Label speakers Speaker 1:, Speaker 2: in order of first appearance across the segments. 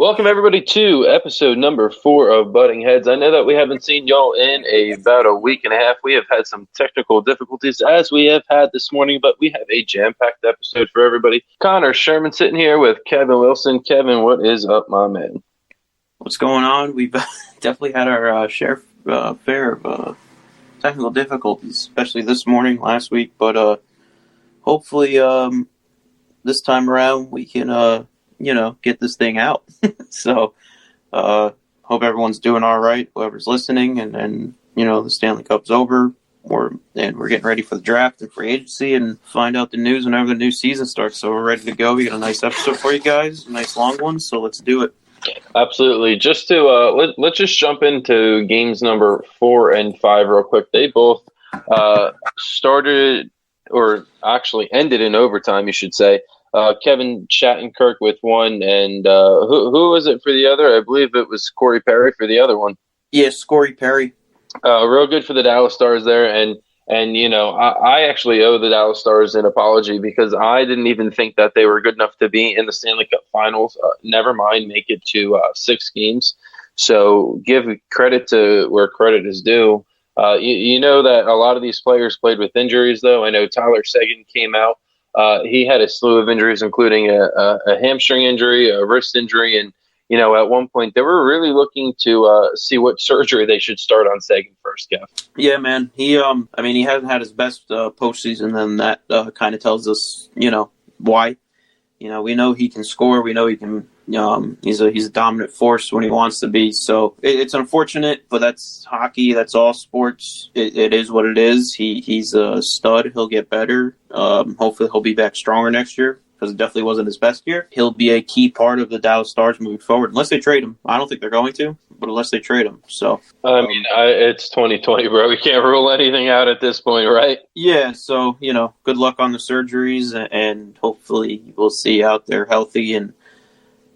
Speaker 1: Welcome everybody to episode number 4 of Butting Heads. I know that we haven't seen y'all in about a week and a half. We have had some technical difficulties as we have had this morning, but we have a jam-packed episode for everybody. Connor Sherman sitting here with Kevin Wilson. Kevin, what is up, my man?
Speaker 2: What's going on? We've definitely had our share of technical difficulties, especially this morning, last week. But hopefully this time around we can get this thing out. So hope everyone's doing all right, whoever's listening, and the Stanley Cup's over, and we're getting ready for the draft and free agency and find out the news whenever the new season starts. So we're ready to go. We got a nice episode for you guys, a nice long one, so let's do it.
Speaker 1: Absolutely. Just to let's just jump into games number 4 and 5 real quick. They both started, or actually ended in overtime, you should say. Kevin Shattenkirk with one, and who was it for the other? I believe it was Corey Perry for the other one.
Speaker 2: Yes, Corey Perry.
Speaker 1: Real good for the Dallas Stars there, and I actually owe the Dallas Stars an apology because I didn't even think that they were good enough to be in the Stanley Cup Finals. Never mind, make it to 6 games. So give credit to where credit is due. You know that a lot of these players played with injuries, though. I know Tyler Seguin came out. He had a slew of injuries, including a hamstring injury, a wrist injury, and at one point they were really looking to see what surgery they should start on Seguin first, Kev.
Speaker 2: Yeah, man. He hasn't had his best postseason, and that kind of tells us, why. We know he can score. We know he can. He's a dominant force when he wants to be. So it's unfortunate, but that's hockey. That's all sports. It is what it is. He's a stud. He'll get better. Hopefully, he'll be back stronger next year, because it definitely wasn't his best year. He'll be a key part of the Dallas Stars moving forward, unless they trade him. I don't think they're going to, but unless they trade him. So
Speaker 1: it's 2020, bro. We can't rule anything out at this point, right?
Speaker 2: Yeah. So good luck on the surgeries, and hopefully we'll see out there healthy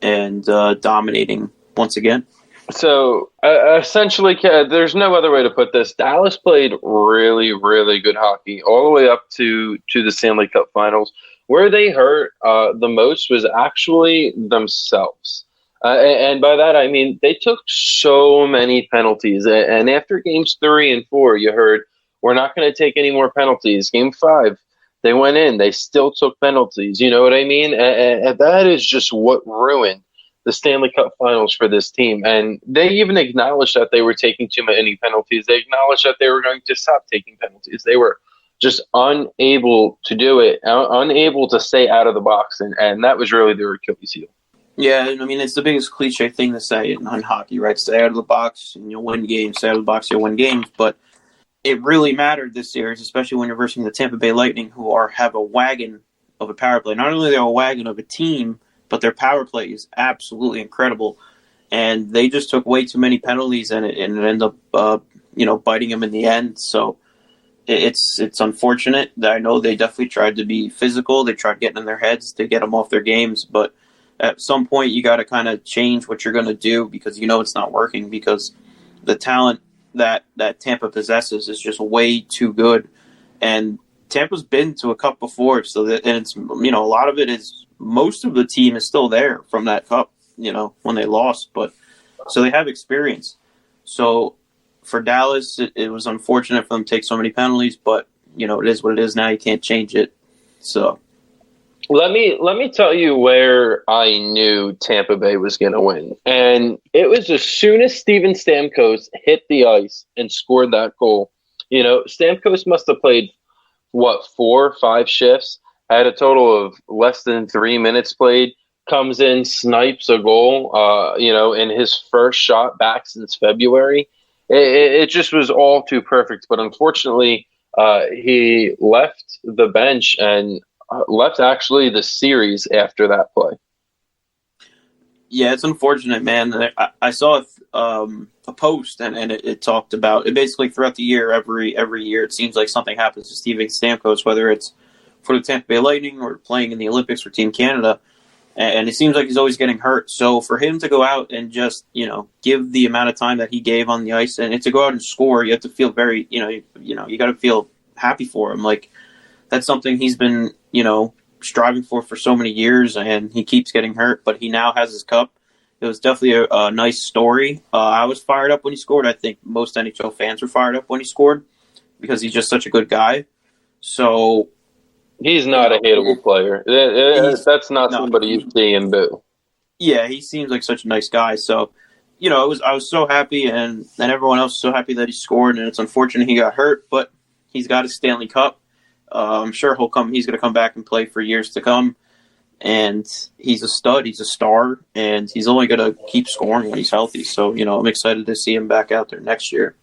Speaker 2: and dominating once again.
Speaker 1: So essentially, there's no other way to put this. Dallas played really, really good hockey all the way up to the Stanley Cup Finals. Where they hurt the most was actually themselves. And by that, I mean they took so many penalties. And after games 3 and 4, you heard, we're not going to take any more penalties. Game 5, they went in. They still took penalties. You know what I mean? And that is just what ruined the Stanley Cup Finals for this team. And they even acknowledged that they were taking too many penalties. They acknowledged that they were going to stop taking penalties. They were just unable to do it, unable to stay out of the box. And that was really their Achilles heel.
Speaker 2: Yeah, I mean, it's the biggest cliche thing to say in hockey, right? Stay out of the box and you'll win games. Stay out of the box, you'll win games. But it really mattered this series, especially when you're versing the Tampa Bay Lightning, who have a wagon of a power play. Not only are they a wagon of a team, but their power play is absolutely incredible. And they just took way too many penalties, and it ended up, biting them in the end. So it's unfortunate. I know they definitely tried to be physical. They tried getting in their heads to get them off their games. But at some point, you got to kind of change what you're going to do, because it's not working, because the talent that Tampa possesses is just way too good. And Tampa's been to a cup before, and it's a lot of it is, most of the team is still there from that cup, when they lost, but so they have experience. So for Dallas, it was unfortunate for them to take so many penalties, but it is what it is now. You can't change it. So
Speaker 1: let me tell you where I knew Tampa Bay was going to win, and it was as soon as Steven Stamkos hit the ice and scored that goal. Stamkos must have played 4 or 5 shifts, had a total of less than 3 minutes played, comes in, snipes a goal, in his first shot back since February. It just was all too perfect. But unfortunately, he left the bench and left actually the series after that play.
Speaker 2: Yeah, it's unfortunate, man. I saw a post, and it talked about it basically throughout the year. Every year, it seems like something happens to Steven Stamkos, whether it's for the Tampa Bay Lightning or playing in the Olympics for Team Canada, and it seems like he's always getting hurt. So for him to go out and just give the amount of time that he gave on the ice, and to go out and score, you have to feel very you got to feel happy for him. Like, that's something he's been striving for so many years, and he keeps getting hurt, but he now has his cup. It was definitely a nice story. I was fired up when he scored. I think most NHL fans were fired up when he scored because he's just such a good guy. So
Speaker 1: he's not a hateable player. That's not somebody you see in boo.
Speaker 2: Yeah, he seems like such a nice guy. So, I was so happy, and everyone else was so happy that he scored. And it's unfortunate he got hurt, but he's got his Stanley Cup. I'm sure he's going to come back and play for years to come. And he's a stud. He's a star, and he's only going to keep scoring when he's healthy. So, I'm excited to see him back out there next year.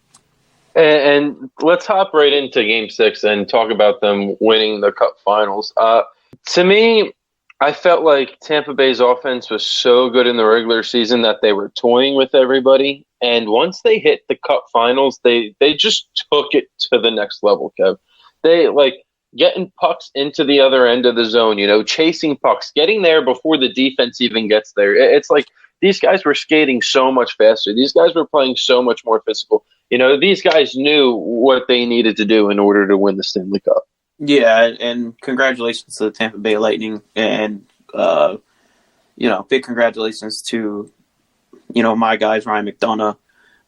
Speaker 1: And let's hop right into Game 6 and talk about them winning the Cup Finals. To me, I felt like Tampa Bay's offense was so good in the regular season that they were toying with everybody. And once they hit the Cup Finals, they just took it to the next level, Kev. They, getting pucks into the other end of the zone, chasing pucks, getting there before the defense even gets there. It's like these guys were skating so much faster. These guys were playing so much more physical. These guys knew what they needed to do in order to win the Stanley Cup.
Speaker 2: Yeah, and congratulations to the Tampa Bay Lightning, and big congratulations to my guys Ryan McDonough,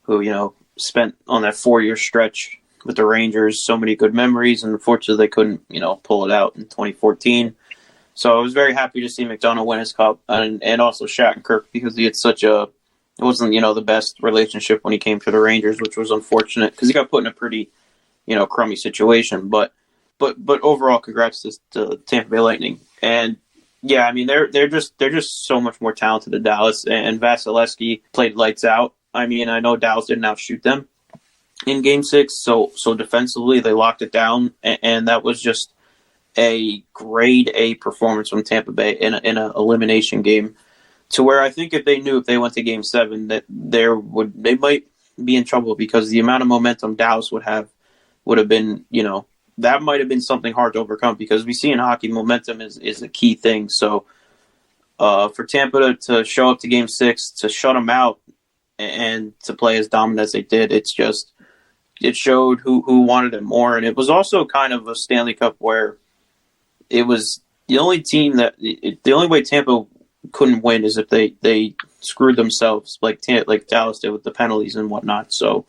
Speaker 2: who spent on that 4-year stretch with the Rangers so many good memories, and unfortunately they couldn't pull it out in 2014. So I was very happy to see McDonough win his cup, and also Shattenkirk, because he had it wasn't the best relationship when he came to the Rangers, which was unfortunate because he got put in a pretty crummy situation, but overall, congrats to Tampa Bay Lightning. And yeah, I mean they're just so much more talented than Dallas. And Vasilevsky played lights out. I mean, I know Dallas didn't outshoot them in Game 6, so defensively they locked it down, and that was just a grade A performance from Tampa Bay in an elimination game. To where I think if they went to Game 7 that they might be in trouble, because the amount of momentum Dallas would have been that might have been something hard to overcome, because we see in hockey momentum is a key thing. So for Tampa to show up to Game 6, to shut them out, and to play as dominant as they did, it showed who wanted it more. And it was also kind of a Stanley Cup where it was the only team the only way Tampa couldn't win is if they screwed themselves like Dallas did with the penalties and whatnot. So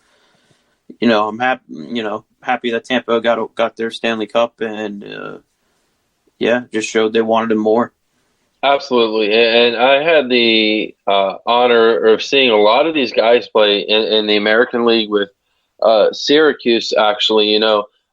Speaker 2: I'm happy that Tampa got their Stanley Cup, and just showed they wanted it more.
Speaker 1: Absolutely. And I had the honor of seeing a lot of these guys play in the American League with Syracuse, actually.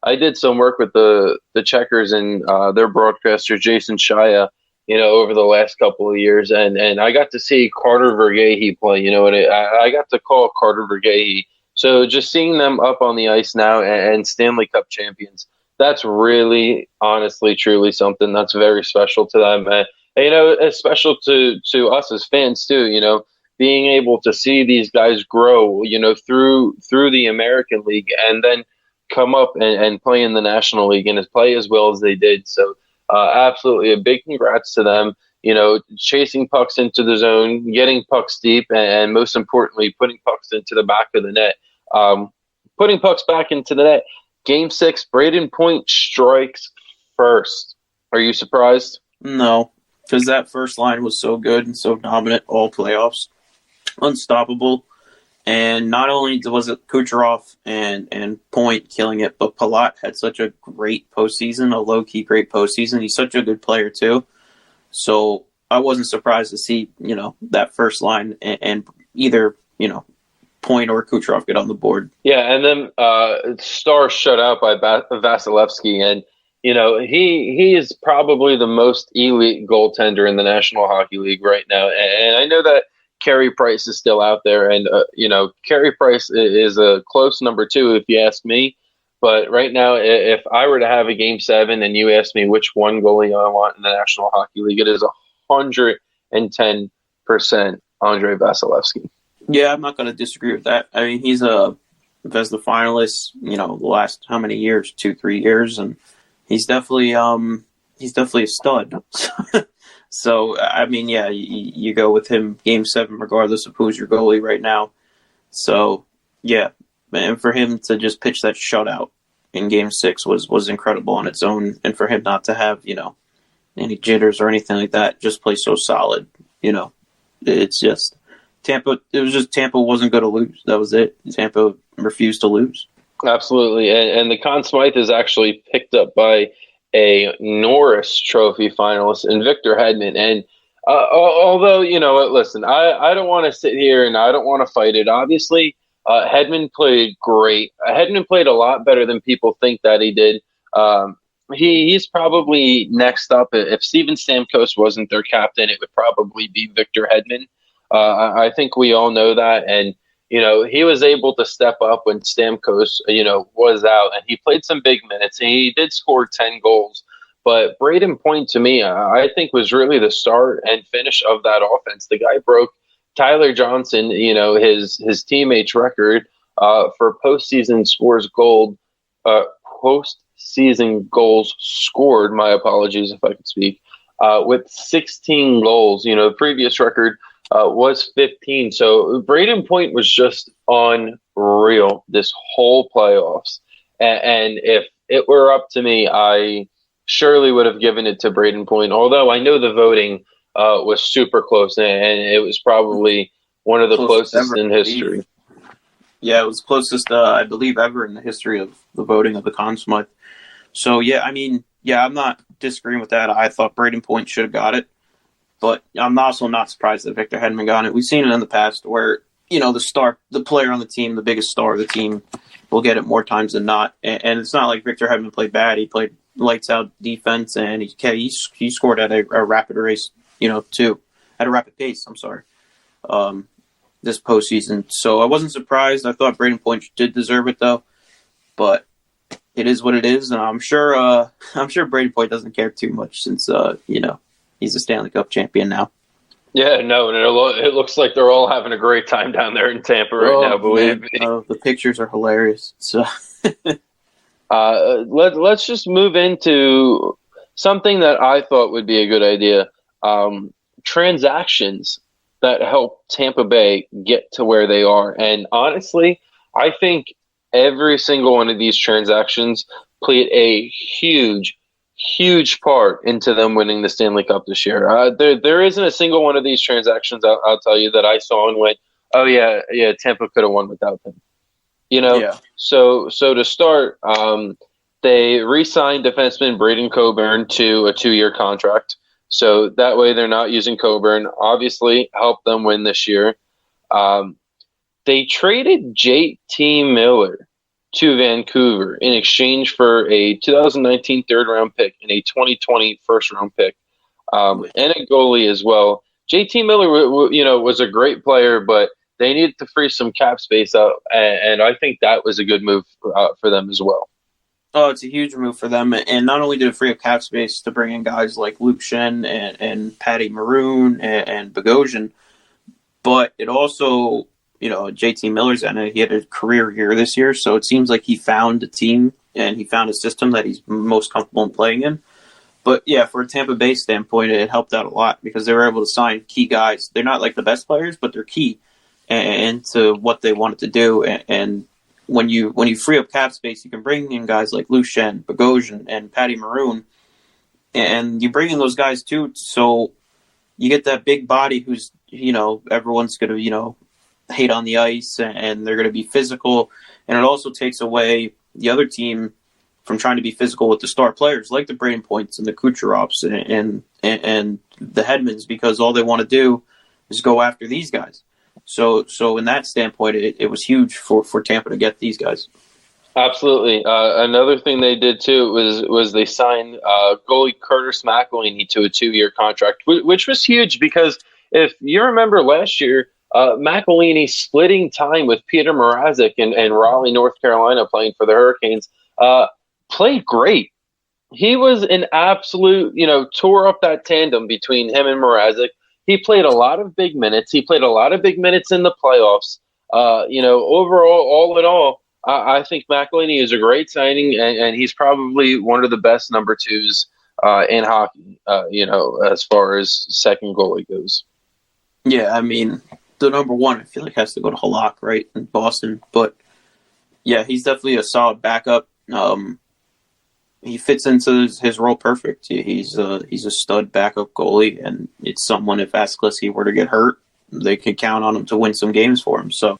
Speaker 1: I did some work with the Checkers and their broadcaster, Jason Shia, over the last couple of years. And I got to see Carter Verghese play, and I got to call Carter Verghese. So just seeing them up on the ice now and Stanley Cup champions, that's really, honestly, truly something that's very special to them. And it's special to us as fans too, being able to see these guys grow, through the American League, and then come up and play in the National League and play as well as they did. So absolutely a big congrats to them, chasing pucks into the zone, getting pucks deep, and most importantly, putting pucks into the back of the net. Putting pucks back into the net. Game 6, Braden Point strikes first. Are you surprised?
Speaker 2: No, because that first line was so good and so dominant all playoffs. Unstoppable. And not only was it Kucherov and Point killing it, but Palat had such a great postseason, a low-key great postseason. He's such a good player, too. So I wasn't surprised to see, that first line and either, Point or Kucherov get on the board.
Speaker 1: Yeah, and then Star shut out by Vasilevsky, and he is probably the most elite goaltender in the National Hockey League right now. And I know that Carey Price is still out there, and Carey Price is a close number 2 if you ask me. But right now, if I were to have a Game 7 and you ask me which one goalie I want in the National Hockey League, it is 110% Andrei Vasilevsky.
Speaker 2: Yeah, I'm not going to disagree with that. I mean, he's a Vezina finalist, the last how many years? 2-3 years, and he's definitely a stud. So I mean, yeah, you go with him Game 7 regardless of who's your goalie right now. So yeah, and for him to just pitch that shutout in Game 6 was incredible on its own, and for him not to have any jitters or anything like that, just play so solid. It's just Tampa wasn't going to lose. That was it. Tampa refused to lose.
Speaker 1: Absolutely. And the Conn Smythe is actually picked up by a Norris Trophy finalist and Victor Hedman. And although, listen, I don't want to sit here and I don't want to fight it. Obviously, Hedman played great. Hedman played a lot better than people think that he did. He's probably next up. If Steven Stamkos wasn't their captain, it would probably be Victor Hedman. I think we all know that. And, he was able to step up when Stamkos, was out. And he played some big minutes. And he did score 10 goals. But Braden Point, to me, I think was really the start and finish of that offense. The guy broke Tyler Johnson, his teammate's record for postseason postseason goals scored. My apologies if I could speak. With 16 goals, the previous record was 15. So Braden Point was just unreal this whole playoffs. And if it were up to me, I surely would have given it to Braden Point. Although I know the voting was super close, and it was probably one of the closest in history.
Speaker 2: Yeah, it was closest, I believe, ever in the history of the voting of the Conn Smythe. So, I'm not disagreeing with that. I thought Braden Point should have got it. But I'm also not surprised that Victor Hedman got it. We've seen it in the past where, the player on the team, the biggest star of the team, will get it more times than not. And it's not like Victor Hedman played bad. He played lights out defense, and he scored at a rapid race, too. At a rapid pace, I'm sorry. This postseason. So I wasn't surprised. I thought Braden Point did deserve it, though. But it is what it is, and I'm sure Braden Point doesn't care too much since he's a Stanley Cup champion now.
Speaker 1: Yeah, no, it looks like they're all having a great time down there in Tampa right now. Believe me,
Speaker 2: the pictures are hilarious. So
Speaker 1: let's just move into something that I thought would be a good idea: transactions that help Tampa Bay get to where they are. And honestly, I think every single one of these transactions played a huge part into them winning the Stanley Cup this year. There isn't a single one of these transactions, I'll tell you, that I saw and went, oh, yeah, Tampa could have won without them.
Speaker 2: Yeah.
Speaker 1: So to start, they re-signed defenseman Braden Coburn to a 2-year contract. So that way they're not using Coburn. Obviously, helped them win this year. They traded JT Miller to Vancouver in exchange for a 2019 third-round pick and a 2020 first-round pick, and a goalie as well. JT Miller, was a great player, but they needed to free some cap space up, and I think that was a good move for them as well.
Speaker 2: Oh, it's a huge move for them, and not only did it free up cap space to bring in guys like Luke Shen and Patty Maroon and Bogosian, but it also, JT Miller's in it. He had a career year this year, so it seems like he found a team and he found a system that he's most comfortable in playing in. But yeah, for a Tampa Bay standpoint, it helped out a lot because they were able to sign key guys. They're not like the best players, but they're key and to what they wanted to do. And when you free up cap space, you can bring in guys like Luke Shen, Bogosian, and Patty Maroon, and you bring in those guys too. So you get that big body who's everyone's going to hate on the ice and they're going to be physical, and it also takes away the other team from trying to be physical with the star players like the Braden Points and the Kucherovs and the Hedmans, because all they want to do is go after these guys. So in that standpoint, it was huge for Tampa to get these guys.
Speaker 1: Absolutely. Another thing they did too was they signed goalie Curtis McElhinney to a 2-year contract, which was huge because if you remember last year, McElhinney splitting time with Peter Mrazek in Raleigh, North Carolina, playing for the Hurricanes, played great. He was an absolute, tore up that tandem between him and Mrazek. He played a lot of big minutes. He played a lot of big minutes in the playoffs. Overall, all in all, I think McElhinney is a great signing, and he's probably one of the best number 2s in hockey, as far as second goalie goes.
Speaker 2: Yeah, I mean, the number 1, I feel like, has to go to Halak, right, in Boston. But, yeah, he's definitely a solid backup. He fits into his role perfect. He's a stud backup goalie, and it's someone, if Asklesky were to get hurt, they could count on him to win some games for him. So.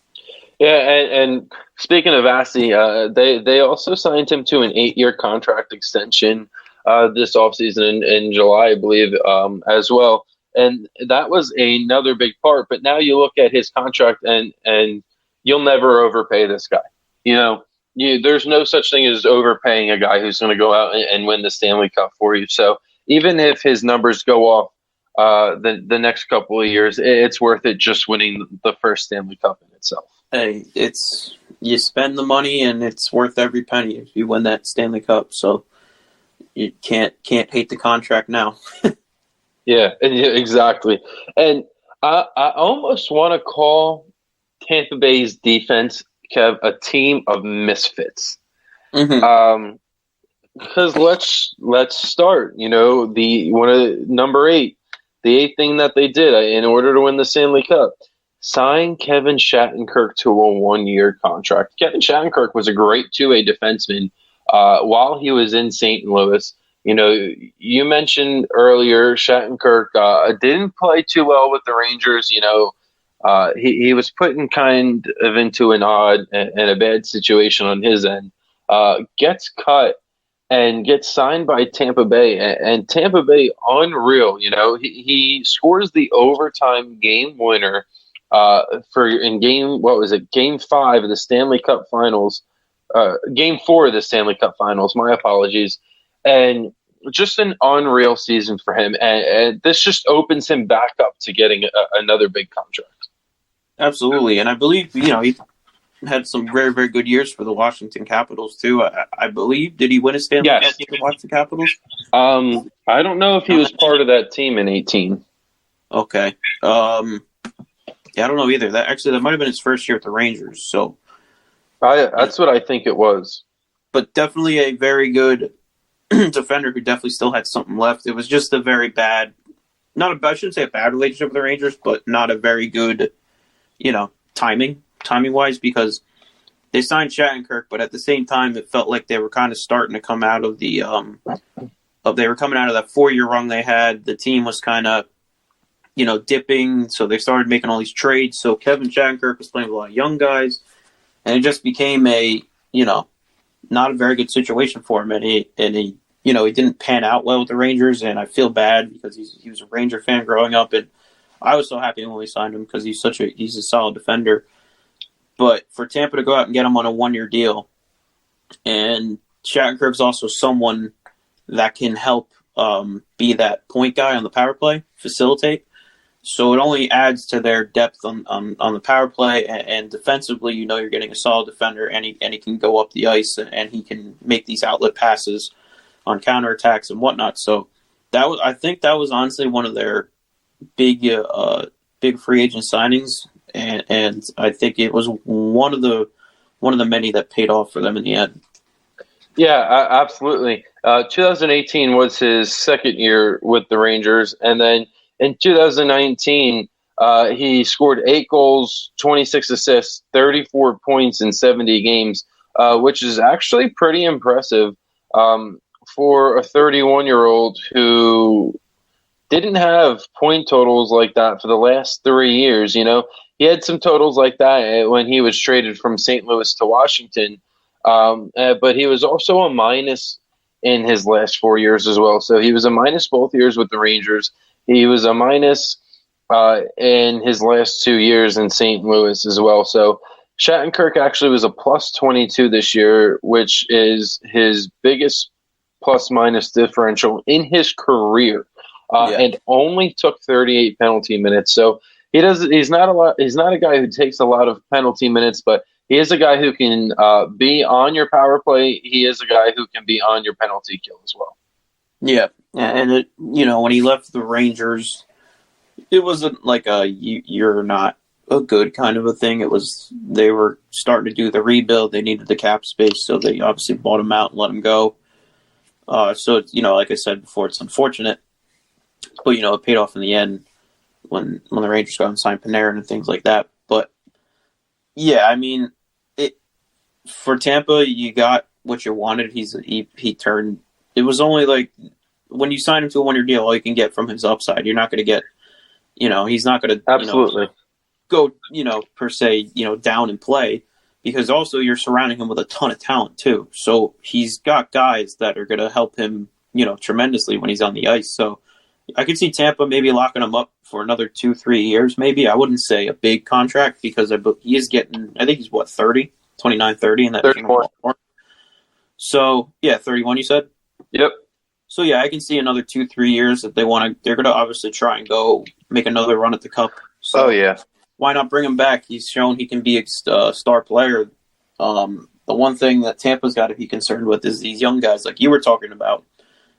Speaker 1: Yeah, and speaking of Vasi, they also signed him to an 8-year contract extension this offseason in July, I believe, as well. And that was another big part. But now you look at his contract, and you'll never overpay this guy. There's no such thing as overpaying a guy who's going to go out and win the Stanley Cup for you. So even if his numbers go off the next couple of years, it's worth it just winning the first Stanley Cup in itself.
Speaker 2: Hey, you spend the money and it's worth every penny if you win that Stanley Cup. So you can't hate the contract now.
Speaker 1: Yeah, exactly. And I almost want to call Tampa Bay's defense, Kev, a team of misfits.
Speaker 2: Mm-hmm.
Speaker 1: Because let's start. Number 8, the 8th thing that they did in order to win the Stanley Cup. Sign Kevin Shattenkirk to a 1-year contract. Kevin Shattenkirk was a great 2-way defenseman while he was in St. Louis. You mentioned earlier Shattenkirk didn't play too well with the Rangers. He was put in kind of into an odd and a bad situation on his end. Gets cut and gets signed by Tampa Bay. And Tampa Bay, unreal. He scores the overtime game winner Game 5 of the Stanley Cup Finals, Game 4 of the Stanley Cup Finals. My apologies, and just an unreal season for him. And this just opens him back up to getting another big contract.
Speaker 2: Absolutely, and I believe he had some very, very good years for the Washington Capitals too. I believe, did he win a Stanley Cup with the Washington Capitals?
Speaker 1: I don't know if he was part of that team in 2018.
Speaker 2: Okay. Yeah, I don't know either. That might have been his first year with the Rangers. So
Speaker 1: that's what I think it was.
Speaker 2: But definitely a very good defender who definitely still had something left. It was just a very bad, I shouldn't say a bad relationship with the Rangers, but not a very good, timing wise, because they signed Shattenkirk, but at the same time, it felt like they were kind of starting to come out of they were coming out of that 4-year run they had. The team was kind of, dipping, so they started making all these trades. So Kevin Shattenkirk was playing with a lot of young guys, and it just became a, not a very good situation for him. And he didn't pan out well with the Rangers, and I feel bad because he was a Ranger fan growing up, and I was so happy when we signed him because he's a solid defender. But for Tampa to go out and get him on a 1-year deal, and Shattenkirk's also someone that can help be that point guy on the power play, facilitate. So it only adds to their depth on the power play, and defensively, you're getting a solid defender, and he can go up the ice, and he can make these outlet passes on counterattacks and whatnot. So I think that was honestly one of their big free agent signings, and I think it was one of the many that paid off for them in the end.
Speaker 1: Yeah, absolutely. 2018 was his second year with the Rangers, and then in 2019, he scored 8 goals, 26 assists, 34 points in 70 games, which is actually pretty impressive for a 31-year-old who didn't have point totals like that for the last 3 years. He had some totals like that when he was traded from St. Louis to Washington, but he was also a minus in his last 4 years as well. So he was a minus both years with the Rangers. He was a minus in his last 2 years in St. Louis as well. So Shattenkirk actually was a plus 22 this year, which is his biggest plus-minus differential in his career, and only took 38 penalty minutes. So he's not a guy who takes a lot of penalty minutes, but he is a guy who can be on your power play. He is a guy who can be on your penalty kill as well.
Speaker 2: Yeah, and when he left the Rangers, it wasn't like you're not a good kind of a thing. It was they were starting to do the rebuild. They needed the cap space, so they obviously bought him out and let him go. So like I said before, it's unfortunate, but it paid off in the end when the Rangers got and signed Panarin and things like that. But yeah, I mean, for Tampa, you got what you wanted. He turned. It was only like when you sign him to a 1-year deal, all you can get from his upside. You're not going to get, he's not going to
Speaker 1: absolutely.
Speaker 2: go, per se, down and play, because also you're surrounding him with a ton of talent too. So he's got guys that are going to help him, tremendously when he's on the ice. So I could see Tampa maybe locking him up for another 2-3 years, maybe. I wouldn't say a big contract because he is getting, I think he's 30, 29, 30 in that
Speaker 1: 31.
Speaker 2: So, 31 you said?
Speaker 1: Yep.
Speaker 2: So, I can see another 2-3 years that they're going to obviously try and go make another run at the Cup. So, why not bring him back? He's shown he can be a star player. The one thing that Tampa's got to be concerned with is these young guys like you were talking about.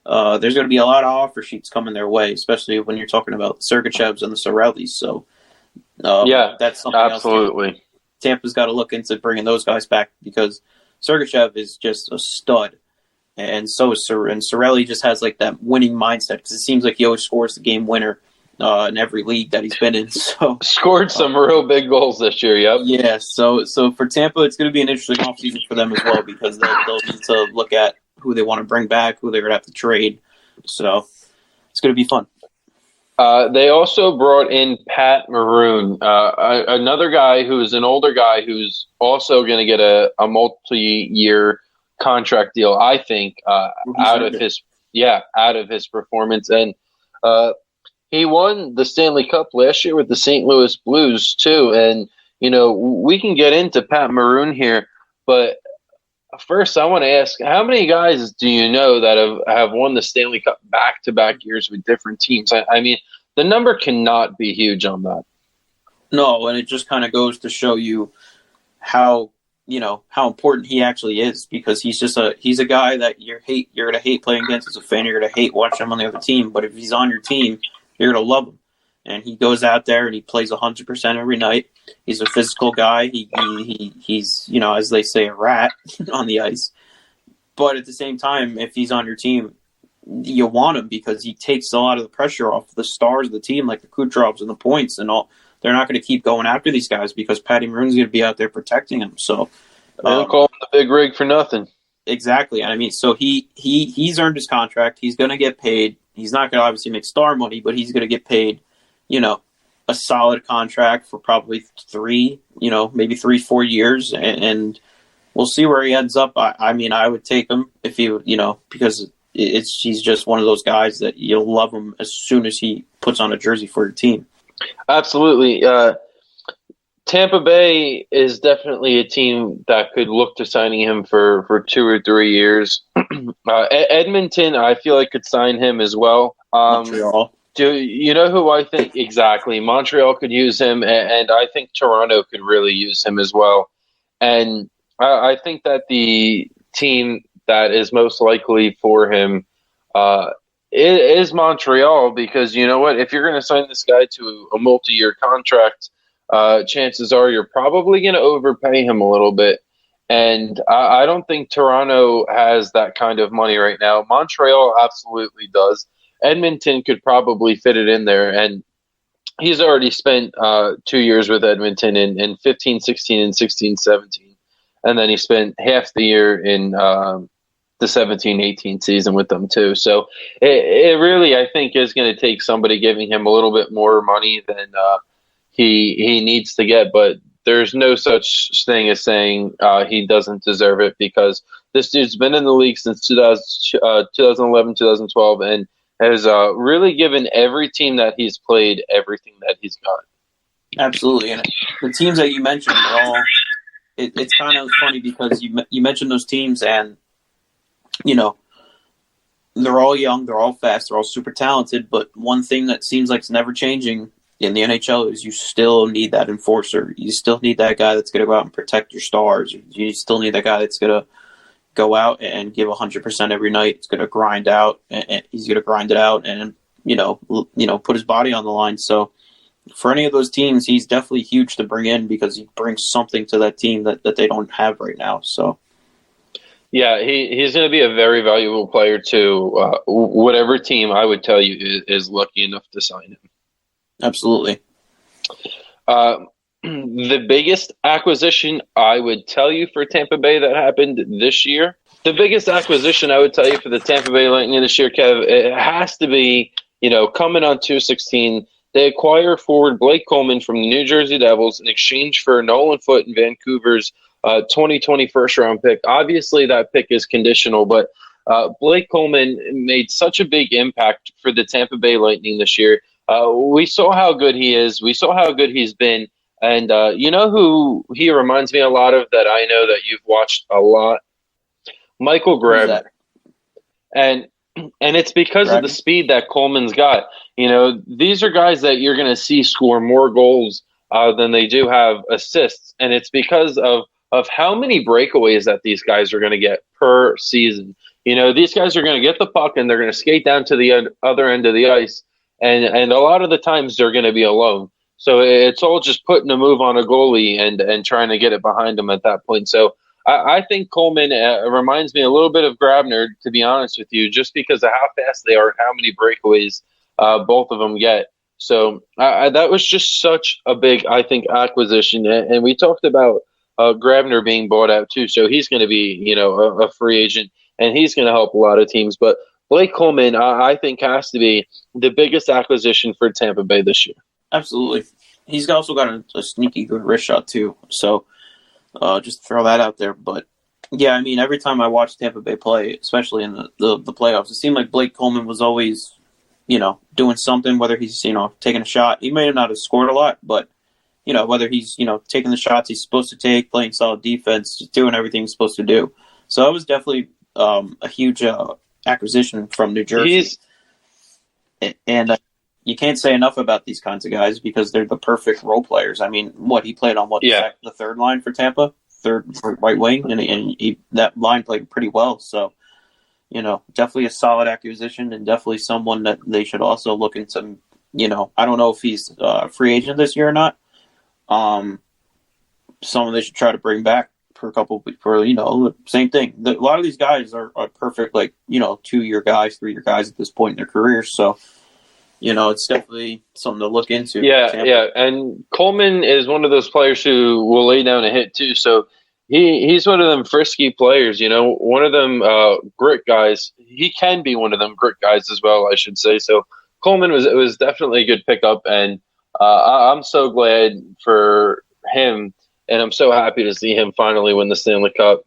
Speaker 2: There's going to be a lot of offer sheets coming their way, especially when you're talking about the Sergachevs and the Sorellis. So, that's something
Speaker 1: absolutely.
Speaker 2: else Tampa's got to look into bringing those guys back because Sergachev is just a stud. And so is and Sorelli just has like that winning mindset because it seems like he always scores the game winner in every league that he's been in. So
Speaker 1: scored some real big goals this year. Yep.
Speaker 2: Yeah. So for Tampa, it's going to be an interesting offseason for them as well because they'll need to look at who they want to bring back, who they're going to have to trade. So it's going to be fun.
Speaker 1: They also brought in Pat Maroon, another guy who's an older guy who's also going to get a multi-year contract deal, I think, out of his performance. And he won the Stanley Cup last year with the St. Louis Blues too. And, we can get into Pat Maroon here, but first I want to ask, how many guys do you know that have won the Stanley Cup back-to-back years with different teams? I mean, the number cannot be huge on that.
Speaker 2: No, and it just kind of goes to show you how important he actually is because he's a guy that you're going to hate playing against as a fan. You're going to hate watching him on the other team. But if he's on your team, you're going to love him. And he goes out there and he plays 100% every night. He's a physical guy. He's as they say, a rat on the ice. But at the same time, if he's on your team, you want him because he takes a lot of the pressure off the stars of the team, like the Kucherovs and the Points and all. They're not going to keep going after these guys because Patty Maroon's going to be out there protecting them. So
Speaker 1: they don't call him the big rig for nothing.
Speaker 2: Exactly. I mean, so he's earned his contract. He's going to get paid. He's not going to obviously make star money, but he's going to get paid, a solid contract for probably 3, maybe 3-4 years. And we'll see where he ends up. I mean, I would take him if he, because he's just one of those guys that you'll love him as soon as he puts on a jersey for your team.
Speaker 1: Absolutely. Tampa Bay is definitely a team that could look to signing him for 2 or 3 years. Edmonton, I feel like could sign him as well.
Speaker 2: Montreal.
Speaker 1: Do you know who I think exactly? Montreal could use him, and I think Toronto could really use him as well. And I think that the team that is most likely for him is Montreal because you know what? If you're going to sign this guy to a multi-year contract, chances are you're probably going to overpay him a little bit. And I don't think Toronto has that kind of money right now. Montreal absolutely does. Edmonton could probably fit it in there. And he's already spent 2 years with Edmonton in 15, 16, and 16, 17. And then he spent half the year in the 17-18 season with them too. So it really, I think, is going to take somebody giving him a little bit more money than he needs to get. But there's no such thing as saying he doesn't deserve it because this dude's been in the league since 2011, 2012, and has really given every team that he's played everything that he's got.
Speaker 2: Absolutely. And the teams that you mentioned are all it's kind of funny because you mentioned those teams and they're all young, they're all fast, they're all super talented, but one thing that seems like it's never changing in the NHL is you still need that enforcer. You still need that guy that's going to go out and protect your stars. You still need that guy that's going to go out and give 100% every night. It's going to grind out, and he's going to grind it out and, put his body on the line. So for any of those teams, he's definitely huge to bring in because he brings something to that team that they don't have right now. So.
Speaker 1: Yeah, he's going to be a very valuable player to whatever team I would tell you is lucky enough to sign him.
Speaker 2: Absolutely.
Speaker 1: The biggest acquisition I would tell you for Tampa Bay that happened this year, the biggest acquisition I would tell you for the Tampa Bay Lightning this year, Kev, it has to be, coming on 2/16, They acquire forward Blake Coleman from the New Jersey Devils in exchange for Nolan Foote in Vancouver's 2020 first-round pick. Obviously, that pick is conditional, but Blake Coleman made such a big impact for the Tampa Bay Lightning this year. We saw how good he is. We saw how good he's been. And you know who he reminds me a lot of that I know that you've watched a lot? Michael Grabner. And it's because of the speed that Coleman's got. You know, these are guys that you're going to see score more goals than they do have assists. And it's because of how many breakaways that these guys are going to get per season. You know, these guys are going to get the puck and they're going to skate down to the other end of the ice. And a lot of the times they're going to be alone. So it's all just putting a move on a goalie and trying to get it behind him at that point. So I think Coleman reminds me a little bit of Grabner, to be honest with you, just because of how fast they are and how many breakaways both of them get. So that was just such a big, I think, acquisition. And we talked about Grabner being bought out too. So he's going to be, you know, a free agent, and he's going to help a lot of teams. But Blake Coleman, I think, has to be the biggest acquisition for Tampa Bay this year.
Speaker 2: Absolutely. He's also got a sneaky good wrist shot too. So just throw that out there. But yeah, I mean, every time I watch Tampa Bay play, especially in the playoffs, it seemed like Blake Coleman was always, you know, doing something, whether he's, you know, taking a shot. He may not have scored a lot, but, you know, whether he's, you know, taking the shots he's supposed to take, playing solid defense, just doing everything he's supposed to do. So it was definitely a huge acquisition from New Jersey. And you can't say enough about these kinds of guys because they're the perfect role players. I mean, he played on the third line for Tampa, third right wing, and that line played pretty well. So, you know, definitely a solid acquisition and definitely someone that they should also look into. You know, I don't know if he's a free agent this year or not. Someone they should try to bring back for you know, same thing. A lot of these guys are perfect, like, you know, 2-year guys, 3-year guys at this point in their careers. So, you know, it's definitely something to look into.
Speaker 1: Yeah. And Coleman is one of those players who will lay down a hit too. So he's one of them frisky players, you know, one of them grit guys. He can be one of them grit guys as well, I should say. So Coleman was definitely a good pickup, and I'm so glad for him, and I'm so happy to see him finally win the Stanley Cup.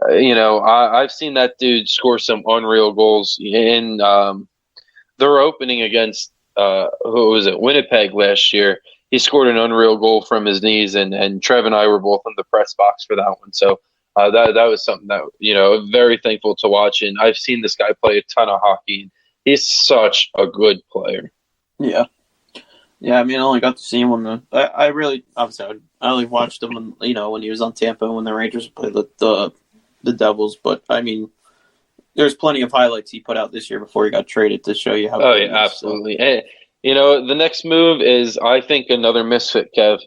Speaker 1: You know, I've seen that dude score some unreal goals in their opening against who was it, Winnipeg last year. He scored an unreal goal from his knees, and Trev and I were both in the press box for that one. So that was something that, you know, very thankful to watch. And I've seen this guy play a ton of hockey. He's such a good player.
Speaker 2: Yeah. I mean, I only got to see him I only watched him when, you know, when he was on Tampa when the Rangers played the Devils. But I mean, there's plenty of highlights he put out this year before he got traded to show you how.
Speaker 1: Oh yeah, absolutely. So. And, you know, the next move is, I think, another misfit, Kev.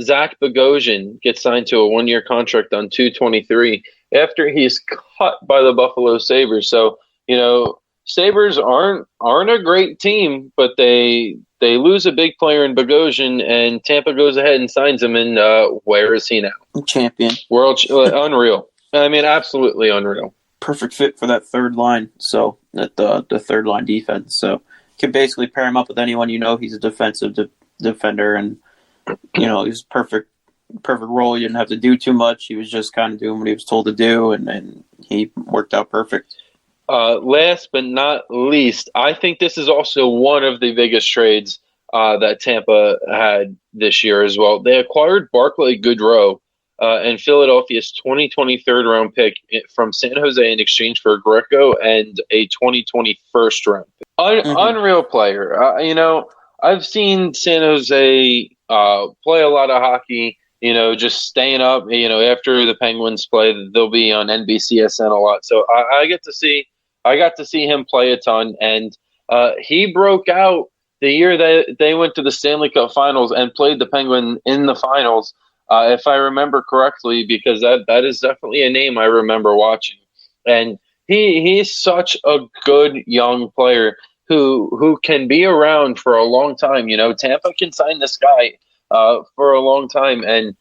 Speaker 1: Zach Bogosian gets signed to a 1-year contract on $223 after he's cut by the Buffalo Sabres. So, you know, Sabres aren't a great team, but they lose a big player in Bogosian, and Tampa goes ahead and signs him. And where is he now?
Speaker 2: Champion.
Speaker 1: Unreal. I mean, absolutely unreal.
Speaker 2: Perfect fit for that third line. So the third line defense. So you can basically pair him up with anyone. You know, he's a defensive defender, and you know, he's perfect role. He didn't have to do too much. He was just kind of doing what he was told to do, and he worked out perfect.
Speaker 1: Last but not least, I think this is also one of the biggest trades that Tampa had this year as well. They acquired Barclay Goodrow and Philadelphia's 2020 third-round pick from San Jose in exchange for Greco and a 2020 first-round pick. Unreal player. You know, I've seen San Jose play a lot of hockey, you know, just staying up. You know, after the Penguins play, they'll be on NBCSN a lot. So I got to see him play a ton, and he broke out the year that they went to the Stanley Cup Finals and played the Penguin in the finals, if I remember correctly, because that is definitely a name I remember watching. And he's such a good young player who can be around for a long time. You know, Tampa can sign this guy for a long time, and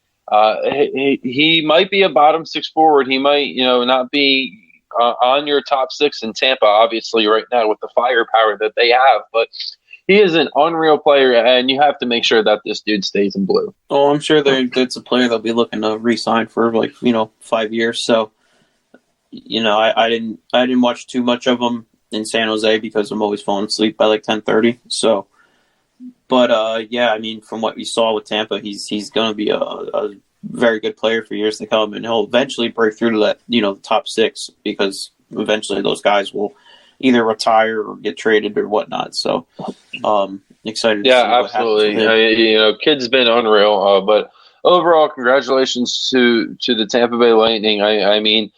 Speaker 1: he might be a bottom six forward. He might, you know, not be on your top six in Tampa, obviously, right now with the firepower that they have. But he is an unreal player, and you have to make sure that this dude stays in blue.
Speaker 2: Oh, I'm sure that's a player they'll be looking to re-sign for 5 years. So, I didn't watch too much of him in San Jose because I'm always falling asleep by like 10:30. So, but yeah, I mean, from what we saw with Tampa, he's going to be a very good player for years to come, and he'll eventually break through to that the top six, because eventually those guys will either retire or get traded or whatnot. So, excited to see what
Speaker 1: absolutely.
Speaker 2: happens with him.
Speaker 1: Kid's been unreal, but overall, congratulations to the Tampa Bay Lightning. I mean,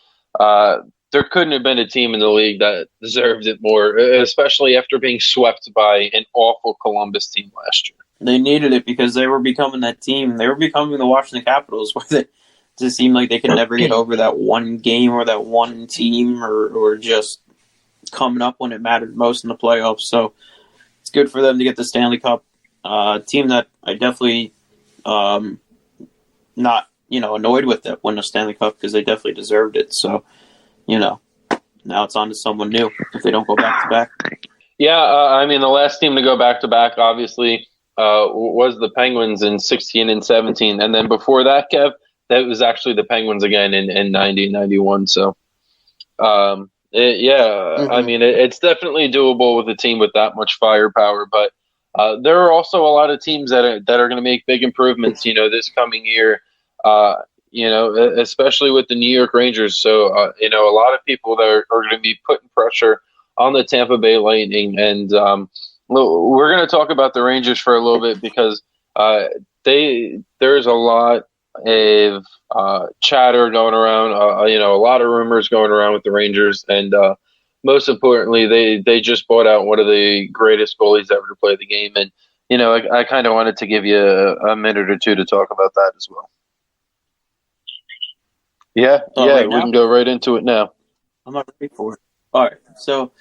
Speaker 1: there couldn't have been a team in the league that deserved it more, especially after being swept by an awful Columbus team last year.
Speaker 2: They needed it because they were becoming that team. They were becoming the Washington Capitals, where it just seemed like they could never get over that one game or that one team, or just coming up when it mattered most in the playoffs. So it's good for them to get the Stanley Cup. Team that I definitely not annoyed with that win the Stanley Cup, because they definitely deserved it. So now it's on to someone new if they don't go back to back.
Speaker 1: Yeah, I mean, the last team to go back to back, obviously, was the Penguins in 16 and 17, and then before that, Kev, that was actually the Penguins again in 90 91. So, I mean, it's definitely doable with a team with that much firepower. But there are also a lot of teams that are going to make big improvements, this coming year. Especially with the New York Rangers. So, a lot of people that are going to be putting pressure on the Tampa Bay Lightning. And we're going to talk about the Rangers for a little bit, because there's a lot of chatter going around, a lot of rumors going around with the Rangers. And most importantly, they just bought out one of the greatest goalies ever to play the game. And, I kind of wanted to give you a minute or two to talk about that as well. Yeah,
Speaker 2: right,
Speaker 1: we can go right into it now.
Speaker 2: I'm not ready for it. All right, so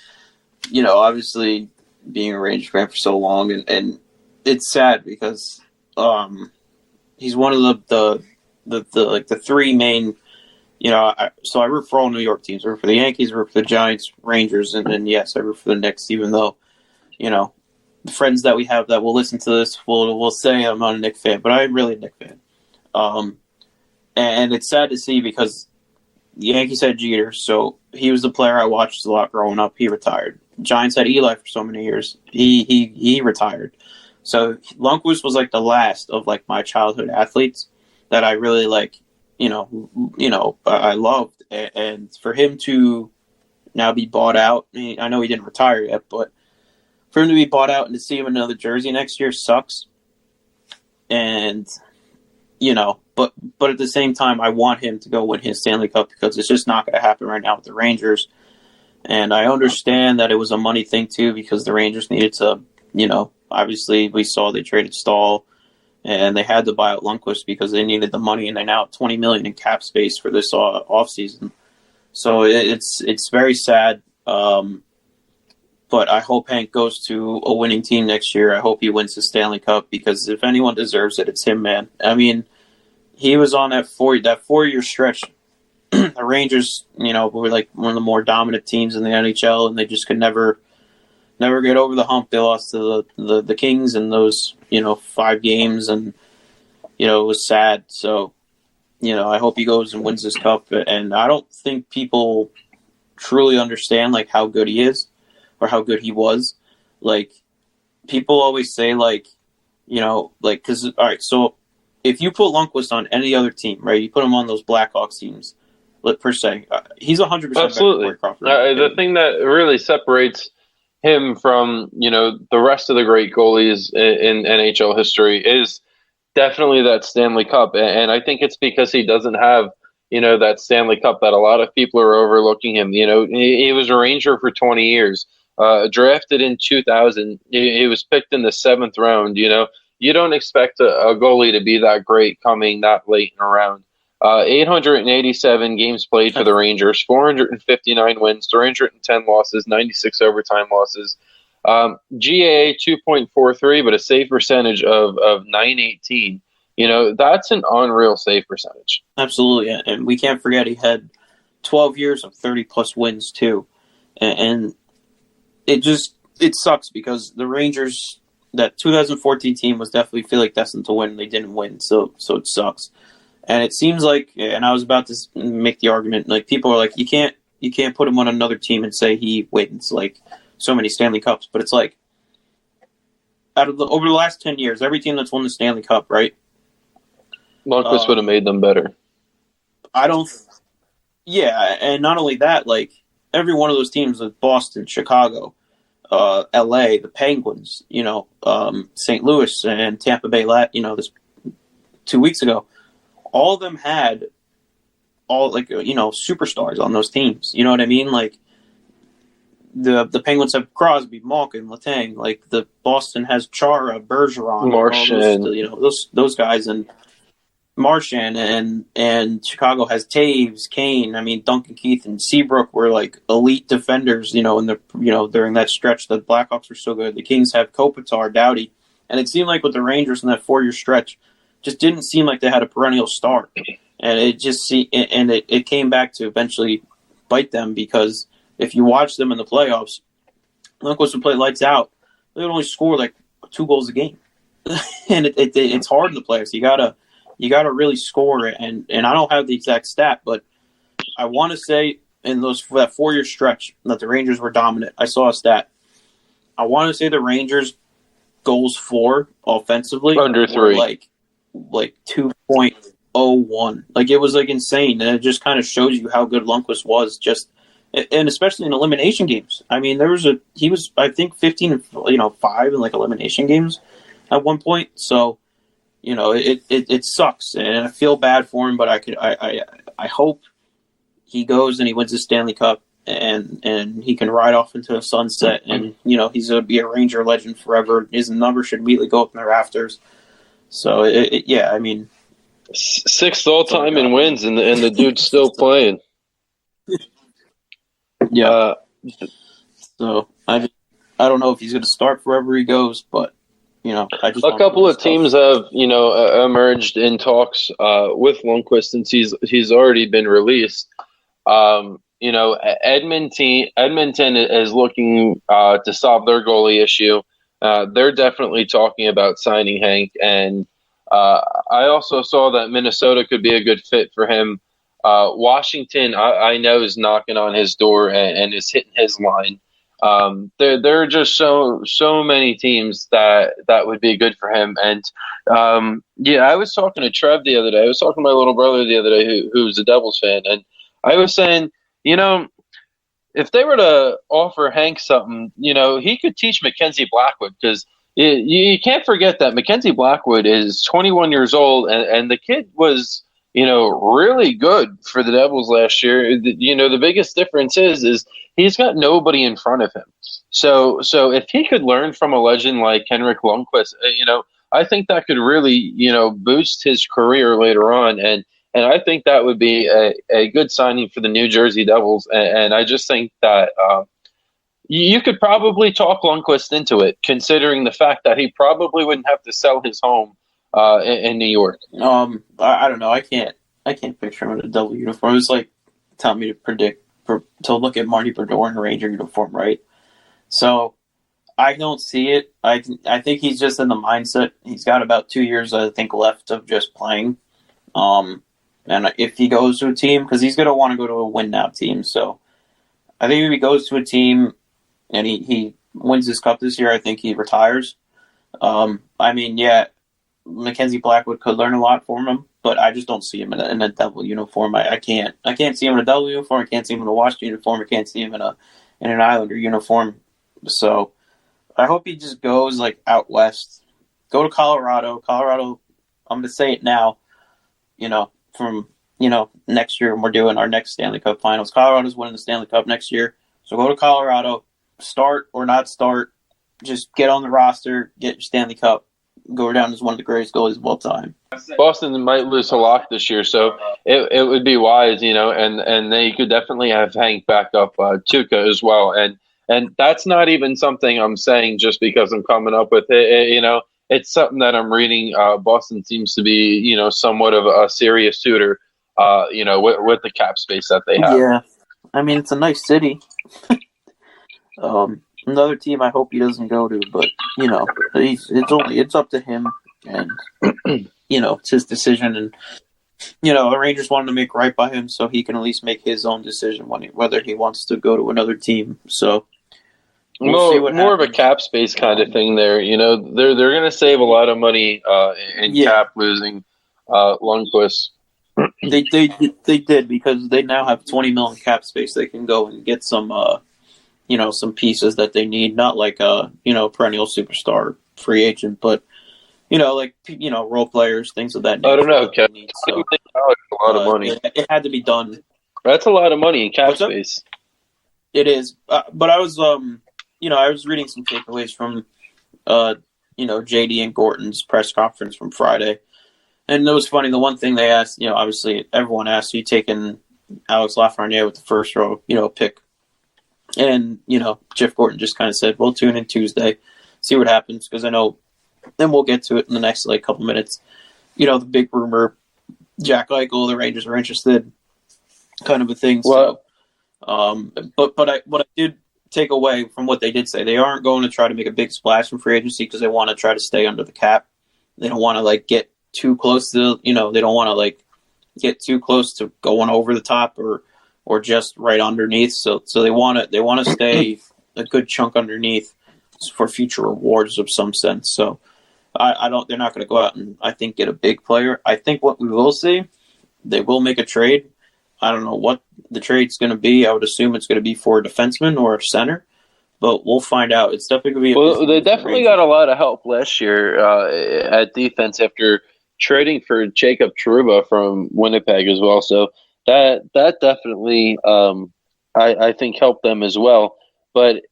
Speaker 2: obviously being a Rangers fan for so long, and it's sad because he's one of the three main. So I root for all New York teams. I root for the Yankees, I root for the Giants, Rangers, and yes, I root for the Knicks. Even though the friends that we have that will listen to this will say I'm not a Knicks fan, but I'm really a Knicks fan. And it's sad to see, because the Yankees had Jeter, so he was the player I watched a lot growing up. He retired. Giants had Eli for so many years. He retired. So Lundqvist was like the last of like my childhood athletes that I really I loved. And for him to now be bought out, I know he didn't retire yet, but for him to be bought out and to see him in another jersey next year sucks. And but at the same time, I want him to go win his Stanley Cup, because it's just not going to happen right now with the Rangers. And I understand that it was a money thing too, because the Rangers needed to, obviously we saw they traded Stahl, and they had to buy out Lundqvist because they needed the money, and they now have $20 million in cap space for this offseason. So it's very sad. But I hope Hank goes to a winning team next year. I hope he wins the Stanley Cup, because if anyone deserves it, it's him, man. I mean, he was on that 4-year stretch. The Rangers, were like one of the more dominant teams in the NHL, and they just could never get over the hump. They lost to the Kings in those 5 games, and it was sad. So I hope he goes and wins this cup. And I don't think people truly understand like how good he is, or how good he was. Like, people always say because all right, so if you put Lundqvist on any other team, right, you put him on those Blackhawks teams, per se, he's 100%
Speaker 1: absolutely
Speaker 2: better than Crawford.
Speaker 1: The thing that really separates him from the rest of the great goalies in NHL history is definitely that Stanley Cup, and I think it's because he doesn't have that Stanley Cup that a lot of people are overlooking him. He was a Ranger for 20 years. Drafted in 2000, he was picked in the 7th round. You don't expect a goalie to be that great coming that late in a round. 887 games played for the Rangers, 459 wins, 310 losses, 96 overtime losses. GAA 2.43, but a save percentage of 918. That's an unreal save percentage.
Speaker 2: Absolutely, and we can't forget he had 12 years of 30-plus wins too. And it just, it sucks because the Rangers, that 2014 team was definitely feel like destined to win. They didn't win, so it sucks. And it seems like, and I was about to make the argument, like people are like, you can't put him on another team and say he wins like so many Stanley Cups, but it's like over the last 10 years, every team that's won the Stanley Cup, right?
Speaker 1: Lundqvist would have made them better.
Speaker 2: Yeah, and not only that, like every one of those teams, like Boston, Chicago, L.A., the Penguins, St. Louis and Tampa Bay, this 2 weeks ago, all of them had superstars on those teams. You know what I mean? Like the Penguins have Crosby, Malkin, Letang. Like the Boston has Chara, Bergeron,
Speaker 1: Marchand,
Speaker 2: those guys, and Marchand, and Chicago has Taves, Kane. I mean, Duncan Keith and Seabrook were like elite defenders. During that stretch, the Blackhawks were so good. The Kings have Kopitar, Doughty, and it seemed like with the Rangers in that 4-year stretch, just didn't seem like they had a perennial star. And it came back to eventually bite them, because if you watch them in the playoffs, Lundqvist would play lights out. They would only score like 2 goals a game, and it's hard in the playoffs. You gotta really score, and I don't have the exact stat, but I want to say in that 4-year stretch that the Rangers were dominant. I saw a stat. I want to say the Rangers goals for offensively
Speaker 1: under 3,
Speaker 2: like 2.01. Like it was like insane, and it just kind of shows you how good Lundqvist was, just and especially in elimination games. I mean, he was I think 15 5 in like elimination games at one point. So it sucks, and I feel bad for him. But I hope he goes and he wins the Stanley Cup, and he can ride off into the sunset, and he's gonna be a Ranger legend forever. His number should immediately go up in the rafters. So I mean,
Speaker 1: 6th all time in wins, and the dude's still playing.
Speaker 2: Yeah. So I don't know if he's going to start wherever he goes, but I just
Speaker 1: a couple of teams have emerged in talks with Lundqvist since he's already been released. Edmonton is looking to solve their goalie issue. They're definitely talking about signing Hank, and I also saw that Minnesota could be a good fit for him. Washington, I know, is knocking on his door and is hitting his line. There are just so many teams that would be good for him. And I was talking to Trev the other day. I was talking to my little brother the other day who's a Devils fan, and I was saying, if they were to offer Hank something, he could teach Mackenzie Blackwood, because you can't forget that Mackenzie Blackwood is 21 years old, and the kid was really good for the Devils last year. The biggest difference is he's got nobody in front of him. So if he could learn from a legend like Henrik Lundqvist, I think that could really, boost his career later on. And I think that would be a good signing for the New Jersey Devils. And I just think that you could probably talk Lundqvist into it, considering the fact that he probably wouldn't have to sell his home in New York.
Speaker 2: I don't know. I can't picture him in a Devil uniform. It's like telling me to look at Marty Brodeur in a Ranger uniform, right? So I don't see it. I think he's just in the mindset. He's got about 2 years, I think, left of just playing. And if he goes to a team, because he's going to want to go to a win now team. So I think if he goes to a team and he wins this cup this year, I think he retires. Mackenzie Blackwood could learn a lot from him, but I just don't see him in a Devil uniform. I can't see him in a Devil uniform. I can't see him in a Washington uniform. I can't see him in an Islander uniform. So I hope he just goes like out west. Go to Colorado. Colorado, I'm going to say it now, from next year when we're doing our next Stanley Cup Finals. Colorado's winning the Stanley Cup next year. So go to Colorado, start or not start, just get on the roster, get your Stanley Cup. Go down as one of the greatest goalies of all time.
Speaker 1: Boston might lose Halak this year, so it would be wise, and they could definitely have Hank back up Tuukka as well. And that's not even something I'm saying just because I'm coming up with it. It's something that I'm reading. Boston seems to be, somewhat of a serious suitor, with the cap space that they have.
Speaker 2: Yeah. I mean, it's a nice city. Another team I hope he doesn't go to, but it's up to him, and it's his decision, and the Rangers wanted to make right by him, so he can at least make his own decision whether he wants to go to another team. So we'll see what
Speaker 1: more
Speaker 2: happens.
Speaker 1: of a cap space kind of thing there. They're going to save a lot of money in cap losing Lundqvist.
Speaker 2: They did, because they now have $20 million cap space. They can go and get some some pieces that they need, not like perennial superstar free agent, but role players, things of that nature.
Speaker 1: I don't know, Kevin.
Speaker 2: So,
Speaker 1: a lot of money.
Speaker 2: It had to be done.
Speaker 1: That's a lot of money in cap space.
Speaker 2: It is, but I was I was reading some takeaways from JD and Gorton's press conference from Friday, and it was funny. The one thing they asked, obviously everyone asked, you taking Alex Lafreniere with the first row, pick. And, Jeff Gorton just kind of said, we'll tune in Tuesday, see what happens, because I know, and we'll get to it in the next, couple minutes. The big rumor, Jack Eichel, the Rangers are interested, kind of a thing.
Speaker 1: Well,
Speaker 2: but what I did take away from what they did say, they aren't going to try to make a big splash from free agency because they want to try to stay under the cap. They don't want to, get too close to, they don't want to, get too close to going over the top or just right underneath. So they want to stay a good chunk underneath for future rewards of some sense. So they're not going to go out and, I think, get a big player. I think what we will see, they will make a trade. I don't know what the trade's going to be. I would assume it's going to be for a defenseman or a center, but we'll find out. It's definitely going to be
Speaker 1: they definitely got a lot of help last year at defense after trading for Jacob Trouba from Winnipeg as well. So that definitely, I think, helped them as well. But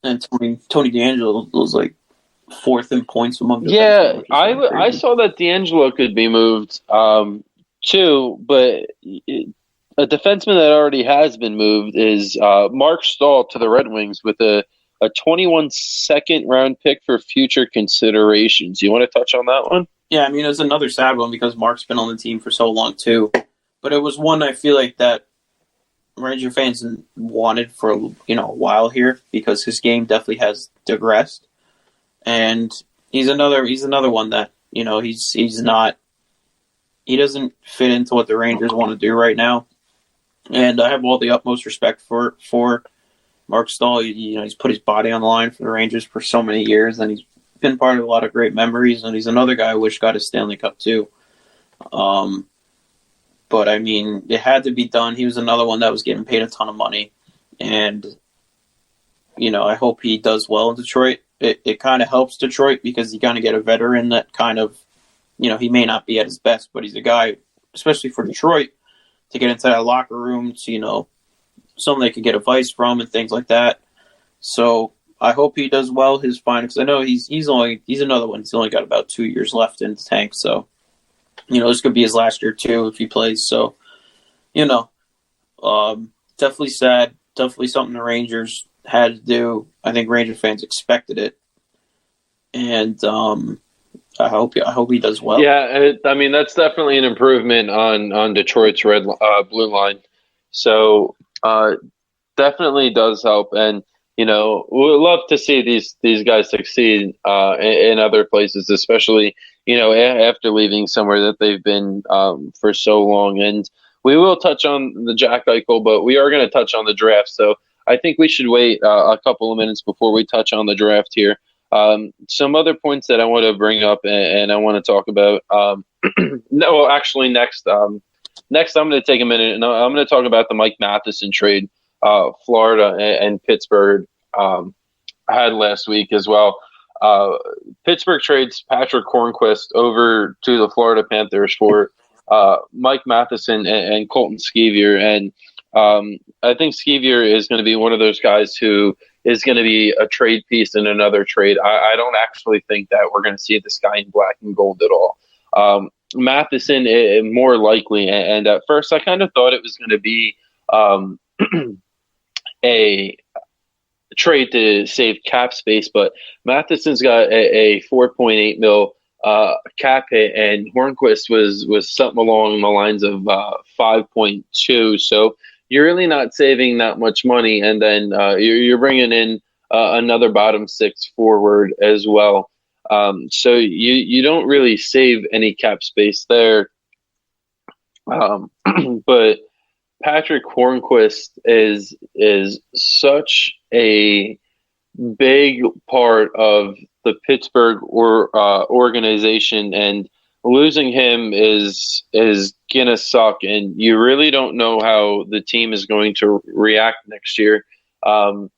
Speaker 2: Tony DeAngelo was fourth in points among the
Speaker 1: I saw that DeAngelo could be moved too, but a defenseman that already has been moved is Mark Stahl to the Red Wings with a 21 second round pick for future considerations. You want to touch on that one?
Speaker 2: Yeah, it's another sad one because Mark's been on the team for so long too. But it was one I feel like that Ranger fans wanted for a while here because his game definitely has digressed, and he's another one that he's not, he doesn't fit into what the Rangers want to do right now, and I have all the utmost respect for Mark Stahl. He's put his body on the line for the Rangers for so many years, and he's been part of a lot of great memories, and he's another guy I wish got a Stanley Cup too. But, it had to be done. He was another one that was getting paid a ton of money. And, I hope he does well in Detroit. It kind of helps Detroit because you kind of get a veteran that kind of, he may not be at his best, but he's a guy, especially for Detroit, to get into that locker room to, someone they could get advice from and things like that. So I hope he does well his final, because I know he's another one. He's only got about 2 years left in the tank, so this could be his last year too if he plays. So, definitely sad. Definitely something the Rangers had to do. I think Ranger fans expected it, and I hope he does well.
Speaker 1: Yeah, that's definitely an improvement on Detroit's blue line. So definitely does help, and we'd love to see these guys succeed in other places, especially after leaving somewhere that they've been for so long. And we will touch on the Jack Eichel, but we are going to touch on the draft. So I think we should wait a couple of minutes before we touch on the draft here. Some other points that I want to bring up and I want to talk about. Next I'm going to take a minute and I'm going to talk about the Mike Matheson trade. Florida and Pittsburgh had last week as well. Pittsburgh trades Patrick Hornquist over to the Florida Panthers for Mike Matheson and Colton Sceviour. And I think Sceviour is going to be one of those guys who is going to be a trade piece in another trade. I don't actually think that we're going to see this guy in black and gold at all. Matheson more likely. And at first I kind of thought it was going to be a trade to save cap space, but Matheson's got a 4.8 mil cap hit, and Hornquist was something along the lines of 5.2. So you're really not saving that much money, and then you're bringing in another bottom six forward as well. So you don't really save any cap space there. But Patrick Hornquist is such a big part of the Pittsburgh organization, and losing him is gonna suck. And you really don't know how the team is going to react next year. A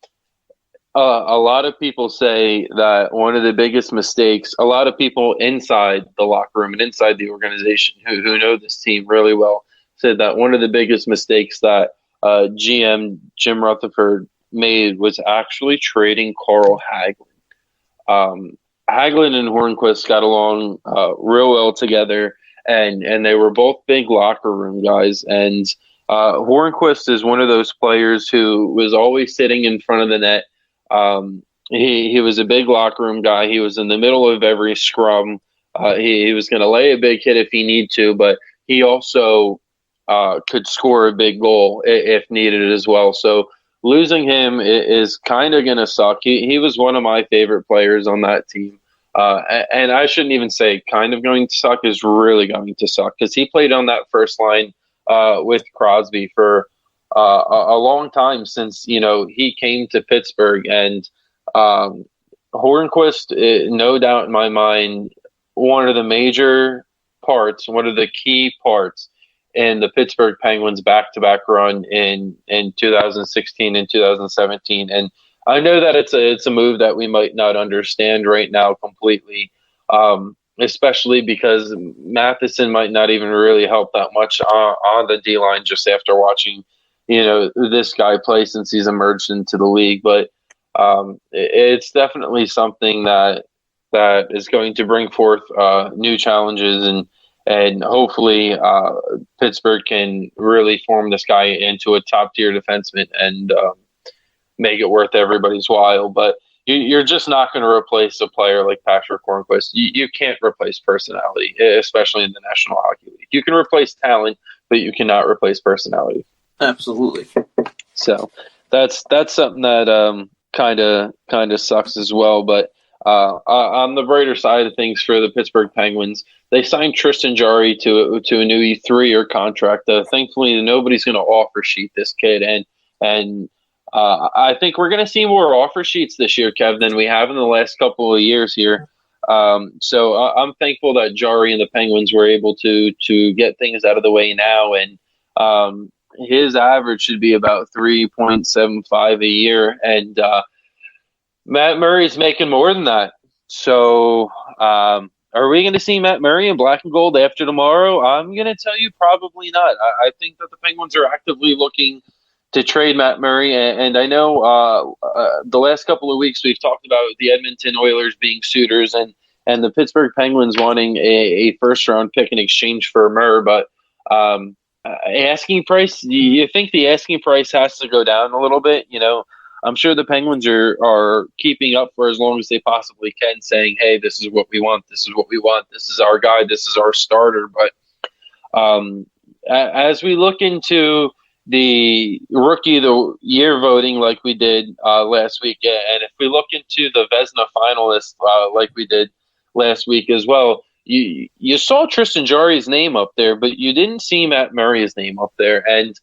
Speaker 1: lot of people say that one of the biggest mistakes, a lot of people inside the locker room and inside the organization who know this team really well, said that one of the biggest mistakes that GM Jim Rutherford made was actually trading Carl Hagelin. Hagelin and Hornquist got along real well together, and they were both big locker room guys. And Hornquist is one of those players who was always sitting in front of the net. He was a big locker room guy. He was in the middle of every scrum. He was going to lay a big hit if he need to, but he also could score a big goal if needed as well. So losing him is kind of going to suck. He was one of my favorite players on that team. And I shouldn't even say kind of going to suck, is really going to suck, because he played on that first line with Crosby for a long time since, he came to Pittsburgh. And Hornquist, no doubt in my mind, one of the major parts, one of the key parts in the Pittsburgh Penguins back-to-back run in 2016 and 2017. And I know that it's a move that we might not understand right now completely, especially because Matheson might not even really help that much on the D-line just after watching, this guy play since he's emerged into the league. But it's definitely something that is going to bring forth new challenges, and hopefully Pittsburgh can really form this guy into a top-tier defenseman and make it worth everybody's while. But you're just not going to replace a player like Patrick Hornquist. You can't replace personality, especially in the National Hockey League. You can replace talent, but you cannot replace personality.
Speaker 2: Absolutely.
Speaker 1: So that's something that kind of sucks as well. But on the brighter side of things for the Pittsburgh Penguins, they signed Tristan Jarry to a new 3-year contract. Thankfully, nobody's going to offer sheet this kid, and I think we're going to see more offer sheets this year, Kev, than we have in the last couple of years here. So I'm thankful that Jarry and the Penguins were able to get things out of the way now, and his average should be about 3.75 a year, and Matt Murray's making more than that. So are we going to see Matt Murray in black and gold after tomorrow? I'm going to tell you probably not. I think that the Penguins are actively looking to trade Matt Murray, and I know the last couple of weeks we've talked about the Edmonton Oilers being suitors and the Pittsburgh Penguins wanting a first-round pick in exchange for Murray, but asking price, you think the asking price has to go down a little bit? I'm sure the Penguins are keeping up for as long as they possibly can, saying, hey, this is what we want, this is what we want, this is our guy, this is our starter. But as we look into the Rookie of the Year voting like we did last week, and if we look into the Vezina finalists like we did last week as well, you saw Tristan Jarry's name up there, but you didn't see Matt Murray's name up there. And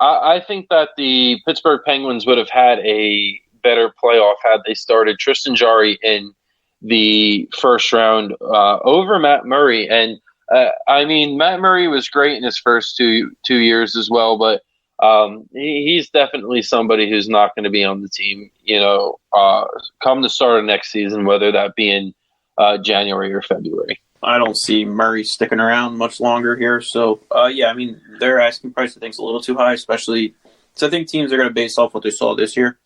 Speaker 1: I think that the Pittsburgh Penguins would have had a better playoff had they started Tristan Jarry in the first round over Matt Murray. And Matt Murray was great in his first two years as well, but he's definitely somebody who's not going to be on the team, come the start of next season, whether that be in January or February.
Speaker 2: I don't see Murray sticking around much longer here. So, their asking price, I think, is a little too high, especially because I think teams are going to base off what they saw this year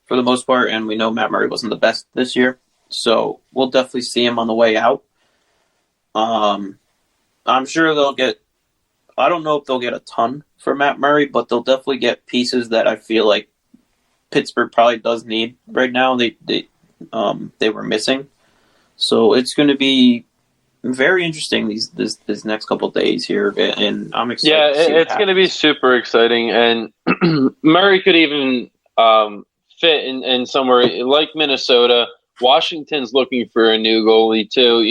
Speaker 2: for the most part, and we know Matt Murray wasn't the best this year. So we'll definitely see him on the way out. I'm sure they'll get – I don't know if they'll get a ton for Matt Murray, but they'll definitely get pieces that I feel like Pittsburgh probably does need right now. They were missing. So it's going to be very interesting this next couple of days here, and I'm excited.
Speaker 1: Yeah, it's going to be super exciting, and Murray could even fit in somewhere like Minnesota. Washington's looking for a new goalie too.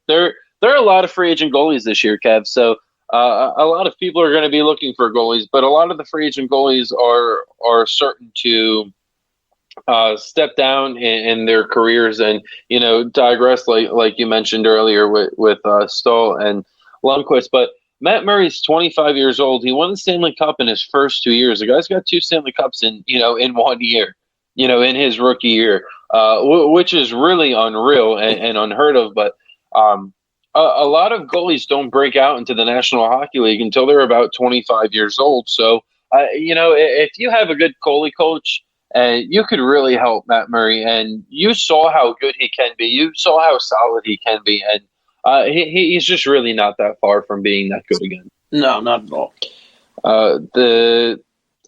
Speaker 1: There are a lot of free agent goalies this year, Kev. So a lot of people are going to be looking for goalies, but a lot of the free agent goalies are certain to step down in their careers and digress like you mentioned earlier with Stoll and Lundqvist. But Matt Murray's 25 years old. He won the Stanley Cup in his first 2 years. The guy's got 2 Stanley Cups in 1 year. In his rookie year, which is really unreal and unheard of. But a lot of goalies don't break out into the National Hockey League until they're about 25 years old. So, if you have a good goalie coach, you could really help Matt Murray. And you saw how good he can be. You saw how solid he can be. And he's just really not that far from being that good again.
Speaker 2: No, not at all.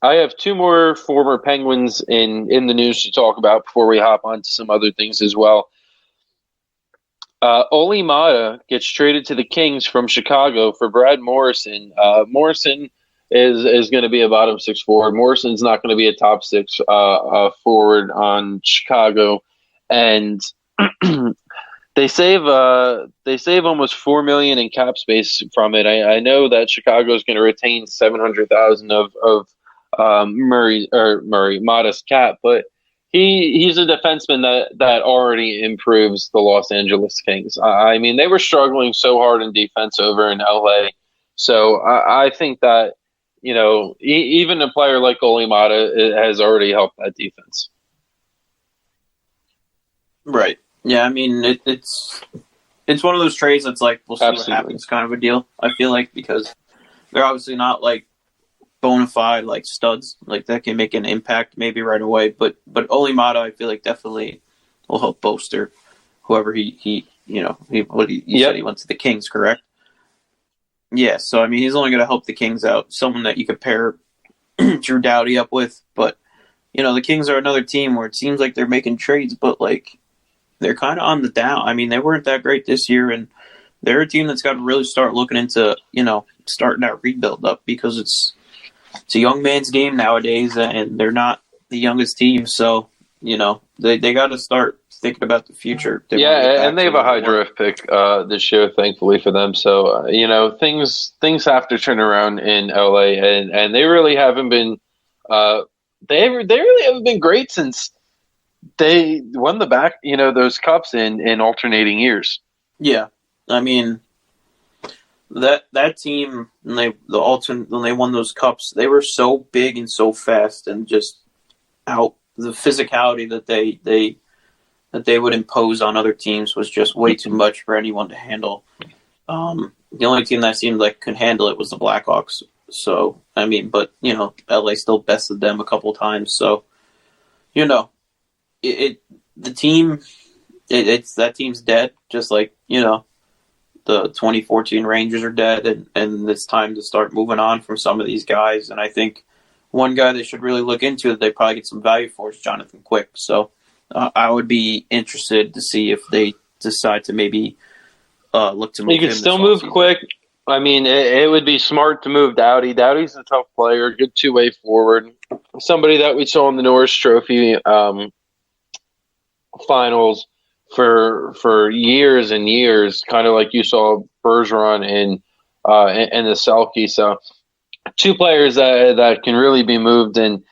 Speaker 1: I have 2 more former Penguins in the news to talk about before we hop on to some other things as well. Oli Mata gets traded to the Kings from Chicago for Brad Morrison. Morrison is going to be a bottom 6 forward. Morrison's not going to be a top 6 forward on Chicago, and they save almost $4 million in cap space from it. I know that Chicago is going to retain $700,000 of Mata's cap, but he's a defenseman that already improves the Los Angeles Kings. I mean, they were struggling so hard in defense over in LA, so I think that even a player like Oli Mata has already helped that defense.
Speaker 2: Right. Yeah. I mean, it's one of those trades that's like we'll see Absolutely. What happens, kind of a deal. I feel like because they're obviously not like bona fide like studs like that can make an impact maybe right away, but Oli Mata I feel like definitely will help bolster whoever he said he went to the Kings, correct? Yeah, so I mean he's only going to help the Kings out, someone that you could pair Drew Doughty up with. But the Kings are another team where it seems like they're making trades, but like they're kind of on the down. I mean, they weren't that great this year, and they're a team that's got to really start looking into starting that rebuild up, because it's a young man's game nowadays, and they're not the youngest team. So, they got to start thinking about the future.
Speaker 1: And they have a high draft pick this year, thankfully for them. So, things have to turn around in LA, and they really haven't been they really haven't been great since they won those cups in alternating years.
Speaker 2: Yeah, I mean. That team when they won those cups, they were so big and so fast, and just how the physicality that they would impose on other teams was just way too much for anyone to handle. The only team that seemed like could handle it was the Blackhawks. So I mean, but LA still bested them a couple times. So that team's dead, just like the 2014 Rangers are dead, and it's time to start moving on from some of these guys. And I think one guy they should really look into that they probably get some value for is Jonathan Quick. So I would be interested to see if they decide to maybe look to move him.
Speaker 1: You can still move Quick. I mean, it would be smart to move Doughty. Doughty's a tough player, good two-way forward, somebody that we saw in the Norris Trophy finals for years and years, kind of like you saw Bergeron in the Selke. So 2 players that can really be moved and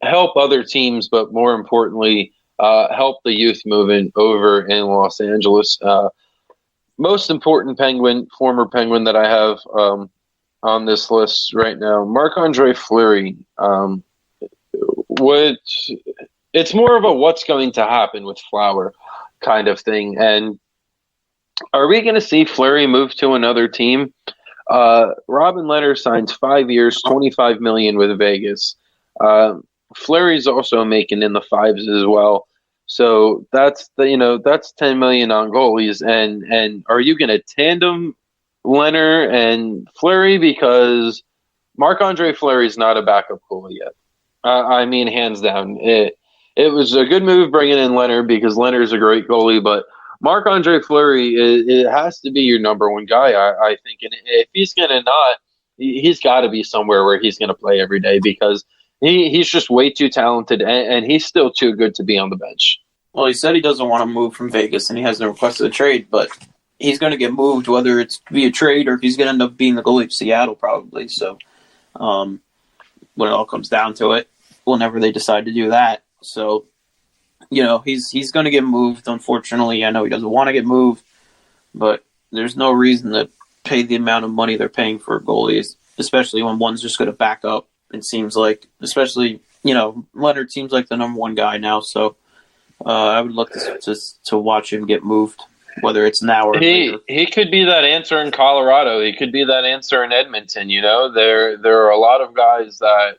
Speaker 1: help other teams, but more importantly, help the youth movement over in Los Angeles. Most important former Penguin that I have on this list right now, Marc-Andre Fleury. It's more of a what's going to happen with Flower kind of thing. And are we going to see Fleury move to another team? Robin Lehner signs 5 years, $25 million with Vegas. Fleury's also making in the fives as well. So that's $10 million on goalies. And are you going to tandem Lehner and Fleury? Because Marc-Andre Fleury's not a backup goalie yet. I mean, hands down. It was a good move bringing in Lehner, because Leonard's a great goalie, but Marc-Andre Fleury, it has to be your number one guy, I think. And if he's going to not, he's got to be somewhere where he's going to play every day, because He's just way too talented, and he's still too good to be on the bench.
Speaker 2: Well, he said he doesn't want to move from Vegas, and he hasn't requested a trade, but he's going to get moved, whether it's via trade or if he's going to end up being the goalie of Seattle, probably. So when it all comes down to it, whenever they decide to do that. So, he's going to get moved, unfortunately. I know he doesn't want to get moved, but there's no reason to pay the amount of money they're paying for goalies, especially when one's just going to back up. It seems like, especially, Leonard seems like the number one guy now, so I would look to watch him get moved, whether it's now or later.
Speaker 1: He could be that answer in Colorado. He could be that answer in Edmonton. There are a lot of guys that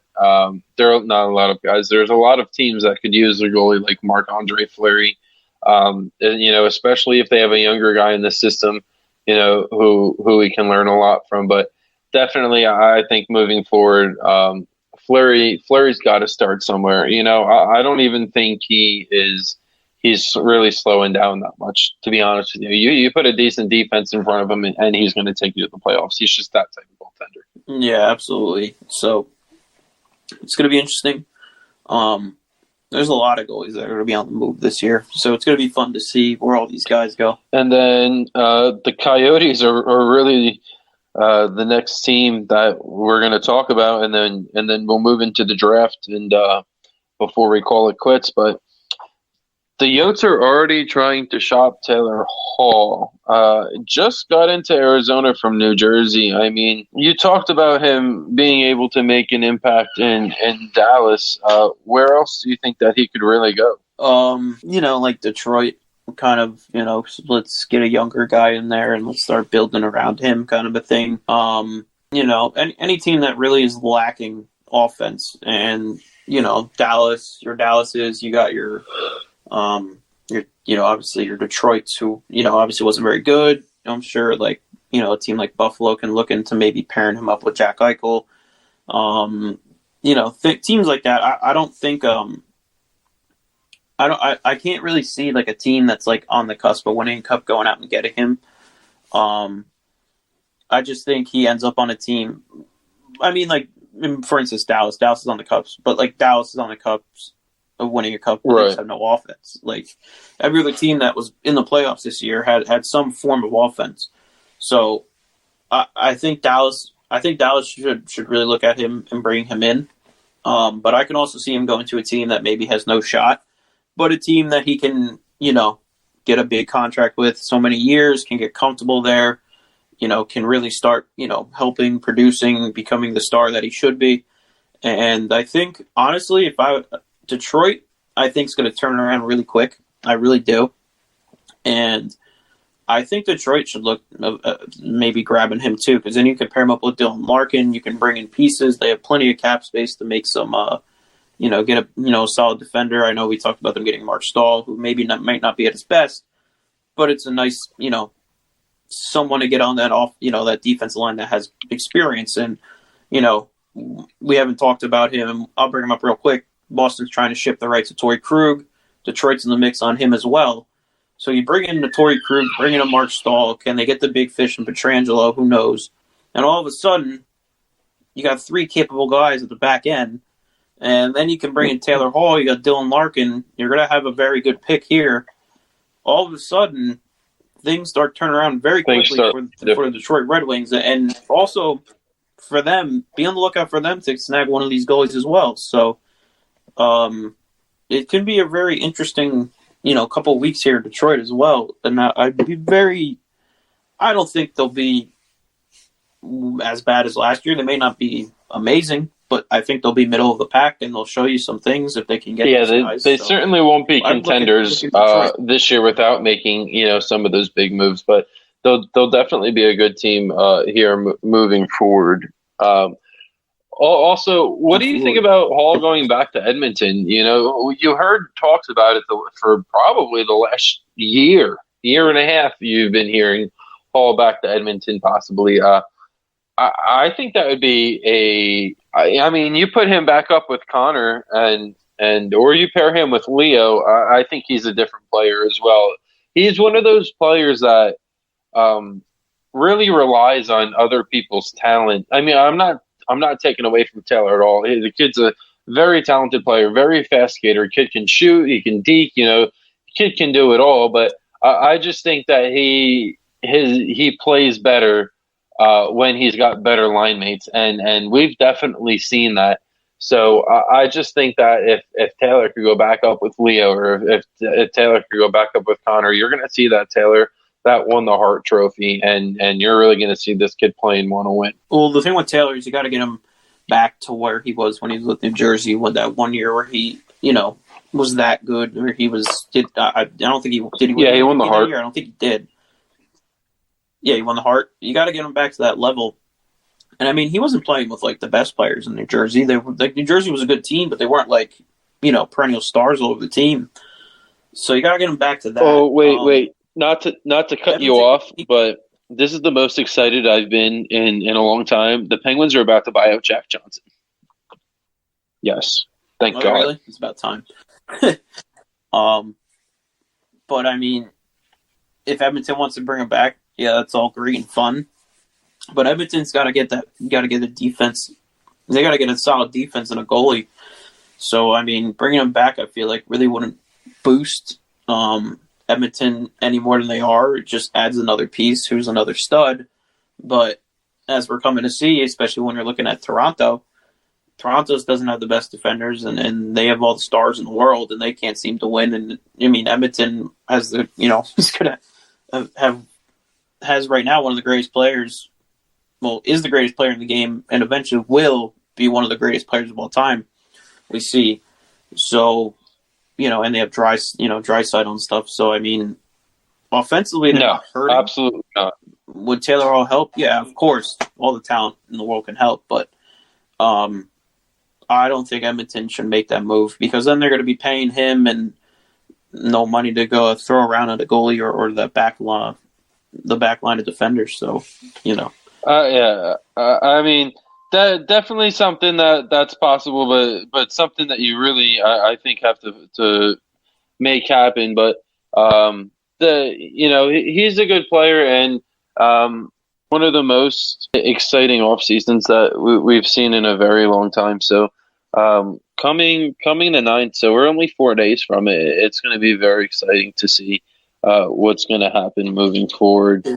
Speaker 1: there are not a lot of guys. There's a lot of teams that could use a goalie like Marc-Andre Fleury. Especially if they have a younger guy in the system, who we can learn a lot from. But definitely, I think moving forward, Fleury's got to start somewhere. I don't even think he's really slowing down that much, to be honest with you. You put a decent defense in front of him, and he's going to take you to the playoffs. He's just that type of goaltender.
Speaker 2: Yeah, absolutely. So it's going to be interesting. There's a lot of goalies that are going to be on the move this year, so it's going to be fun to see where all these guys go.
Speaker 1: And then the Coyotes are really the next team that we're going to talk about, and then we'll move into the draft and before we call it quits. But the Yotes are already trying to shop Taylor Hall. Just got into Arizona from New Jersey. I mean, you talked about him being able to make an impact in Dallas. Where else do you think that he could really go?
Speaker 2: Like Detroit, kind of, let's get a younger guy in there and let's start building around him kind of a thing. Any team that really is lacking offense, and, Dallas, you got your obviously your Detroit's, who, obviously wasn't very good. I'm sure, a team like Buffalo can look into maybe pairing him up with Jack Eichel. Teams like that. I don't think, I can't really see a team that's on the cusp of winning a cup going out and getting him. I just think he ends up on a team. I mean, for instance, Dallas. Dallas is on the Cups, but Dallas is on the Cups of winning a cup. Right. They have no offense. Every other team that was in the playoffs this year had some form of offense. So I think Dallas should really look at him and bring him in. But I can also see him going to a team that maybe has no shot, but a team that he can, get a big contract with so many years, can get comfortable there, can really start, helping, producing, becoming the star that he should be. And I think, honestly, Detroit, I think, is going to turn around really quick. I really do. And I think Detroit should look maybe grabbing him too, because then you can pair him up with Dylan Larkin. You can bring in pieces. They have plenty of cap space to make some, get a solid defender. I know we talked about them getting Mark Stahl, who might not be at his best, but it's a nice, someone to get on that that defensive line that has experience. And, we haven't talked about him. I'll bring him up real quick. Boston's trying to ship the rights to Torrey Krug. Detroit's in the mix on him as well. So you bring in the Torrey Krug, bring in a Mark Stahl. Can they get the big fish in Pietrangelo? Who knows? And all of a sudden, you got three capable guys at the back end. And then you can bring in Taylor Hall. You got Dylan Larkin. You're going to have a very good pick here. All of a sudden, things start turning around very quickly for the Detroit Red Wings. And also for them, be on the lookout for them to snag one of these goalies as well. So it can be a very interesting, couple of weeks here in Detroit as well. And I don't think they'll be as bad as last year. They may not be amazing, but I think they'll be middle of the pack, and they'll show you some things if they can get these guys.
Speaker 1: They certainly won't be contenders this year without making, some of those big moves, but they'll definitely be a good team here moving forward. Also, what do you think about Hall going back to Edmonton? You heard talks about it for probably the last year and a half. You've been hearing Hall back to Edmonton, possibly. I think that would be I mean, you put him back up with Connor or you pair him with Leo. I think he's a different player as well. He's one of those players that really relies on other people's talent. I mean, I'm not taking away from Taylor at all. The kid's a very talented player, very fast skater. Kid can shoot, he can deke, kid can do it all. But I just think that he plays better when he's got better line mates, and we've definitely seen that. So I just think that if Taylor could go back up with Leo, or if Taylor could go back up with Connor, you're going to see that Taylor that won the Hart Trophy, and you're really going to see this kid playing want to win.
Speaker 2: Well, the thing with Taylor is you got to get him back to where he was when he was with New Jersey, with that 1 year where he, was that good, where he was. I don't think he did.
Speaker 1: He won the Hart.
Speaker 2: I don't think he did. Yeah, he won the Hart. You got to get him back to that level. And I mean, he wasn't playing with the best players in New Jersey. They were New Jersey was a good team, but they weren't perennial stars all over the team. So you got to get him back to that.
Speaker 1: Oh wait, not to cut you off, but this is the most excited I've been in a long time. The Penguins are about to buy out Jack Johnson. Yes, thank God.
Speaker 2: Really? It's about time. But I mean, if Edmonton wants to bring him back, yeah, that's all great and fun. But Edmonton's got to get that. Got to get a defense. They got to get a solid defense and a goalie. So I mean, bringing them back, I feel like really wouldn't boost Edmonton any more than they are. It just adds another piece, who's another stud. But as we're coming to see, especially when you're looking at Toronto doesn't have the best defenders, and they have all the stars in the world, and they can't seem to win. And I mean, Edmonton has is gonna has right now one of the greatest players. Well, is the greatest player in the game, and eventually will be one of the greatest players of all time. We see, so and they have Draisaitl and stuff. So I mean, offensively, they're not hurting.
Speaker 1: Absolutely not.
Speaker 2: Would Taylor all help? Yeah, of course, all the talent in the world can help, but I don't think Edmonton should make that move, because then they're going to be paying him and no money to go throw around at a goalie or the back line of defenders. So
Speaker 1: I mean, that definitely something that's possible, but something that you really, I think, have to make happen. But he's a good player, and one of the most exciting off seasons that we've seen in a very long time. So coming the 9th, so we're only 4 days from it. It's going to be very exciting to see what's going to happen moving forward.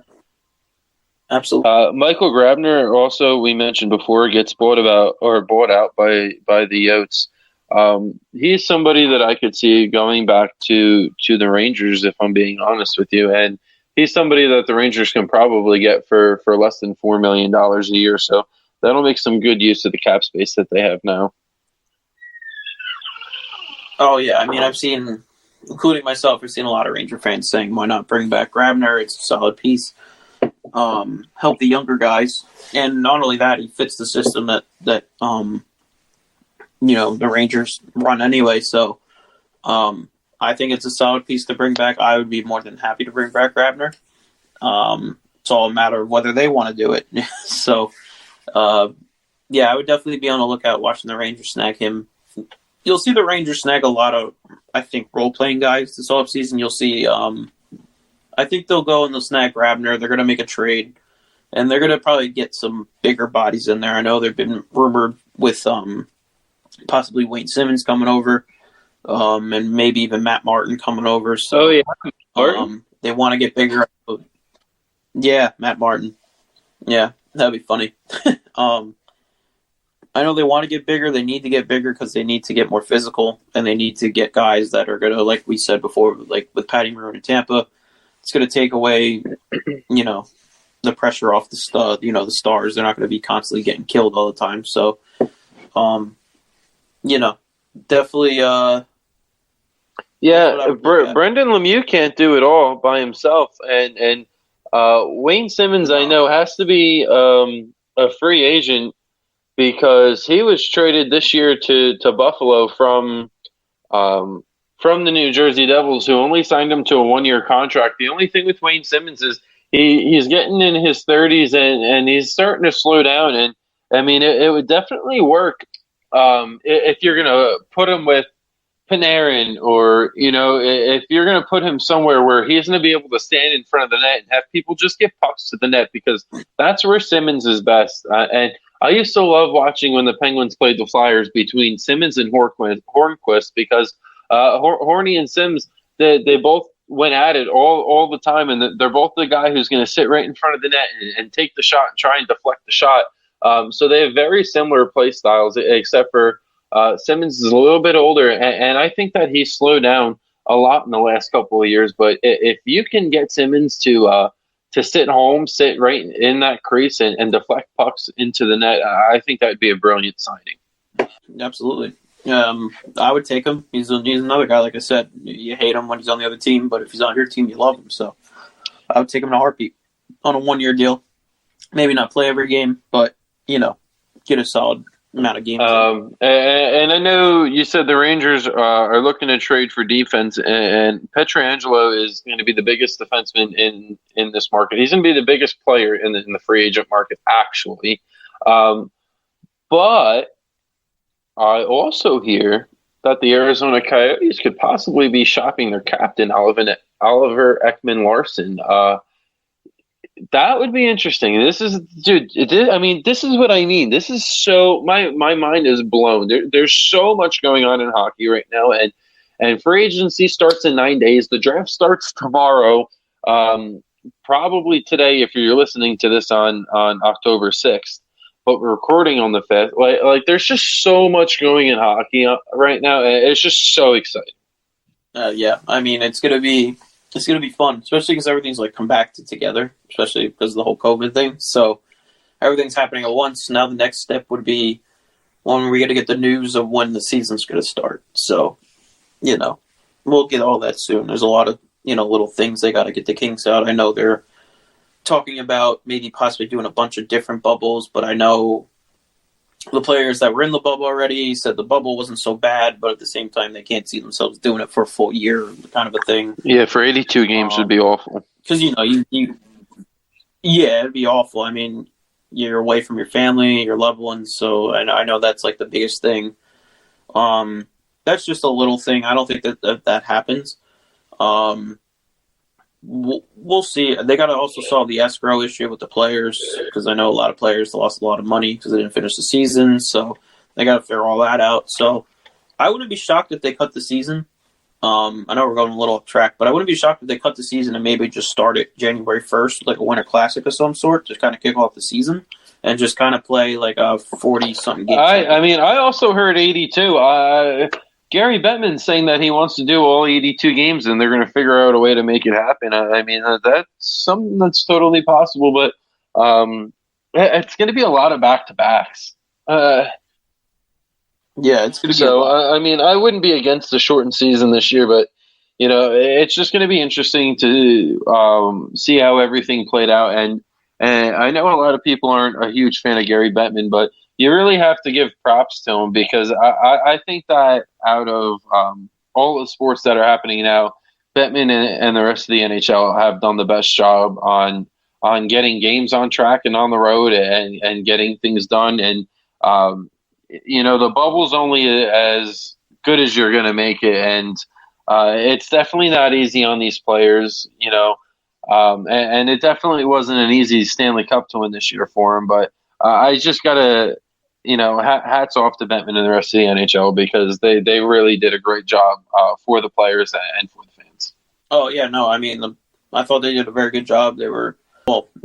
Speaker 2: Absolutely.
Speaker 1: Michael Grabner, also, we mentioned before, gets bought out by the Yotes. He's somebody that I could see going back to the Rangers, if I'm being honest with you. And he's somebody that the Rangers can probably get for less than $4 million a year. So that'll make some good use of the cap space that they have now.
Speaker 2: Oh, yeah. I mean, I've seen, including myself, I've seen a lot of Ranger fans saying, why not bring back Grabner? It's a solid piece. Help the younger guys, and not only that, he fits the system that the Rangers run anyway. So I think it's a solid piece to bring back. I would be more than happy to bring back Grabner. It's all a matter of whether they want to do it. So I would definitely be on the lookout watching the Rangers snag him. You'll see the Rangers snag a lot of, I think, role-playing guys this offseason. You'll see I think they'll go and they'll snag Grabner. They're going to make a trade, and they're going to probably get some bigger bodies in there. I know they've been rumored with possibly Wayne Simmons coming over, and maybe even Matt Martin coming over. So, they want to get bigger. Yeah, Matt Martin. Yeah, that'd be funny. I know they want to get bigger. They need to get bigger because they need to get more physical, and they need to get guys that are going to, like we said before, like with Patty Maroon in Tampa, it's going to take away, the pressure off the stars. They're not going to be constantly getting killed all the time. So, definitely.
Speaker 1: Brendan Lemieux can't do it all by himself, and Wayne Simmons, I know, has to be a free agent because he was traded this year to Buffalo from the New Jersey Devils, who only signed him to a 1-year contract. The only thing with Wayne Simmons is he's getting in his 30s and he's starting to slow down. And I mean, it would definitely work if you're going to put him with Panarin, or if you're going to put him somewhere where he's going to be able to stand in front of the net and have people just get pucks to the net, because that's where Simmons is best. And I used to love watching when the Penguins played the Flyers between Simmons and Hornquist because Horny and Sims they both went at it all the time, and they're both the guy who's going to sit right in front of the net and take the shot and try and deflect the shot. So they have very similar play styles, except for Simmons is a little bit older, and I think that he's slowed down a lot in the last couple of years. But if you can get Simmons to sit home, sit right in that crease and deflect pucks into the net, I think that would be a brilliant signing.
Speaker 2: Absolutely. I would take him. He's another guy, like I said. You hate him when he's on the other team, but if he's on your team, you love him. So I would take him in a heartbeat on a 1-year deal. Maybe not play every game, but, get a solid amount of games.
Speaker 1: And I know you said the Rangers are looking to trade for defense, and Pietrangelo is going to be the biggest defenseman in this market. He's going to be the biggest player in the free agent market, actually. But I also hear that the Arizona Coyotes could possibly be shopping their captain, Oliver Ekman-Larsson. That would be interesting. This is what I mean. This is so my mind is blown. There's so much going on in hockey right now, and free agency starts in 9 days. The draft starts tomorrow, probably today if you're listening to this on October 6th. But we're recording on the 5th. Like there's just so much going in hockey right now. It's just so exciting.
Speaker 2: Yeah, I mean it's gonna be fun, especially because everything's come back together, especially because of the whole COVID thing. So everything's happening at once. Now the next step would be when we got to get the news of when the season's going to start. So, we'll get all that soon. There's a lot of, little things they got to get the kinks out. I know they're talking about maybe possibly doing a bunch of different bubbles, but I know the players that were in the bubble already said the bubble wasn't so bad, but at the same time, they can't see themselves doing it for a full year, kind of a thing.
Speaker 1: Yeah, for 82 games would be awful.
Speaker 2: Because, yeah, it'd be awful. I mean, you're away from your family, your loved ones, so I know that's the biggest thing. That's just a little thing. I don't think that happens. We'll see. They got to also solve the escrow issue with the players because I know a lot of players lost a lot of money because they didn't finish the season. So they got to figure all that out. So I wouldn't be shocked if they cut the season. I know we're going a little off track, but I wouldn't be shocked if they cut the season and maybe just start it January 1st, like a Winter Classic of some sort, just kind of kick off the season and just kind of play a 40-something game.
Speaker 1: I also heard 82. Gary Bettman saying that he wants to do all 82 games and they're going to figure out a way to make it happen. That's something that's totally possible, but it's going to be a lot of back-to-backs.
Speaker 2: Yeah, it's going to be.
Speaker 1: So, I wouldn't be against the shortened season this year, but, it's just going to be interesting to see how everything played out. And I know a lot of people aren't a huge fan of Gary Bettman, but you really have to give props to him because I think that out of all the sports that are happening now, Bettman and the rest of the NHL have done the best job on getting games on track and on the road and getting things done. And, the bubble's only as good as you're going to make it. And it's definitely not easy on these players, and it definitely wasn't an easy Stanley Cup to win this year for him. But I just got to, hats off to Bettman and the rest of the NHL because they really did a great job for the players and for the fans.
Speaker 2: Oh, yeah, no, I thought they did a very good job. There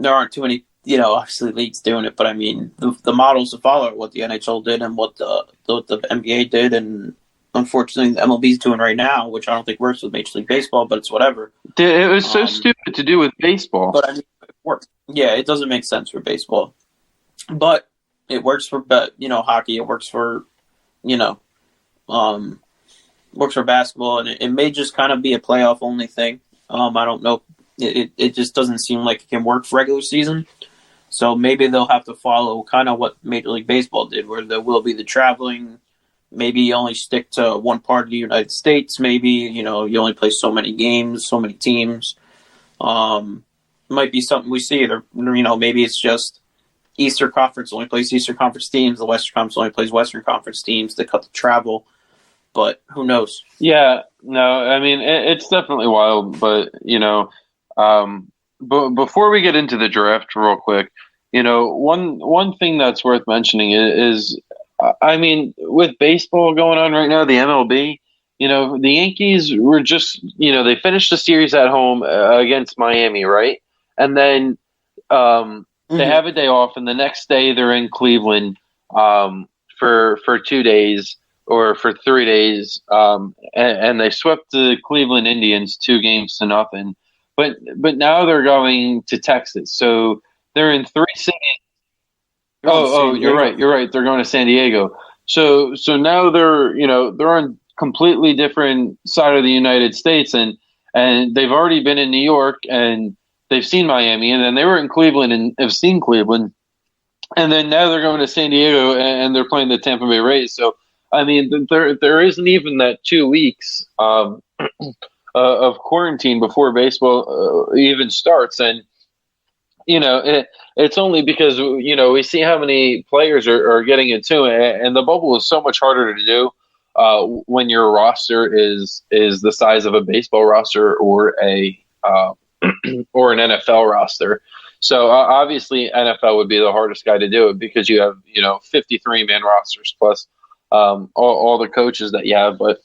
Speaker 2: aren't too many, obviously leagues doing it, but the models to follow are what the NHL did and what the NBA did, and unfortunately the MLB's doing right now, which I don't think works with Major League Baseball, but it's whatever.
Speaker 1: It was so stupid to do with baseball.
Speaker 2: But it works. Yeah, it doesn't make sense for baseball. But it works for hockey. It works for works for basketball, and it may just kind of be a playoff only thing. I don't know. It just doesn't seem like it can work for regular season. So maybe they'll have to follow kind of what Major League Baseball did, where there will be the traveling. Maybe you only stick to one part of the United States. Maybe you only play so many games, so many teams. Might be something we see. Or maybe it's just Eastern Conference only plays Eastern Conference teams. The Western Conference only plays Western Conference teams to cut the travel. But who knows? Yeah,
Speaker 1: no, it's definitely wild. But but before we get into the draft, real quick, one thing that's worth mentioning is, I mean, with baseball going on right now, the MLB, the Yankees were just, they finished the series at home against Miami, right? And then they
Speaker 2: Mm-hmm.
Speaker 1: have a day off, and the next day they're in Cleveland for 2 days or for 3 days, and they swept the Cleveland Indians 2 games to nothing. But now they're going to Texas, so they're in three cities.
Speaker 2: Going to
Speaker 1: Oh,
Speaker 2: San
Speaker 1: you're
Speaker 2: Diego.
Speaker 1: right. You're right. They're going to San Diego. So now they're on completely different side of the United States, and they've already been in New York and they've seen Miami, and then they were in Cleveland and have seen Cleveland, and then now they're going to San Diego and they're playing the Tampa Bay Rays. So I mean, there isn't even that 2 weeks of quarantine before baseball even starts, and it's only because we see how many players are getting into it, and the bubble is so much harder to do when your roster is the size of a baseball roster or a or an NFL roster. So obviously NFL would be the hardest guy to do it because you have 53-man rosters plus all the coaches that you have. But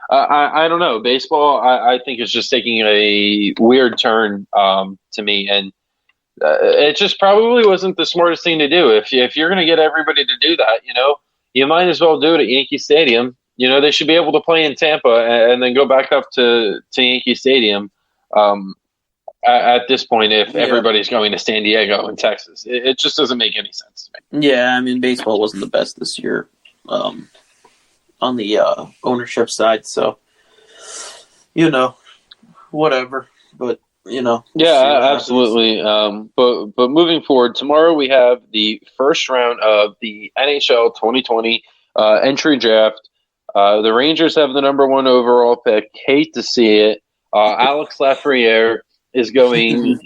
Speaker 1: I don't know, baseball I think is just taking a weird turn to me, and it just probably wasn't the smartest thing to do. If you're going to get everybody to do that, you might as well do it at Yankee Stadium. They should be able to play in Tampa and then go back up to Yankee Stadium. At this point, if
Speaker 2: Yeah.
Speaker 1: everybody's going to San Diego and Texas, it just doesn't make any sense to me.
Speaker 2: Yeah, I mean, baseball wasn't the best this year on the ownership side, so, whatever. But, we'll see
Speaker 1: Yeah,
Speaker 2: what
Speaker 1: absolutely. But moving forward, tomorrow we have the first round of the NHL 2020 entry draft. The Rangers have the number one overall pick. Hate to see it. Alex Lafreniere is going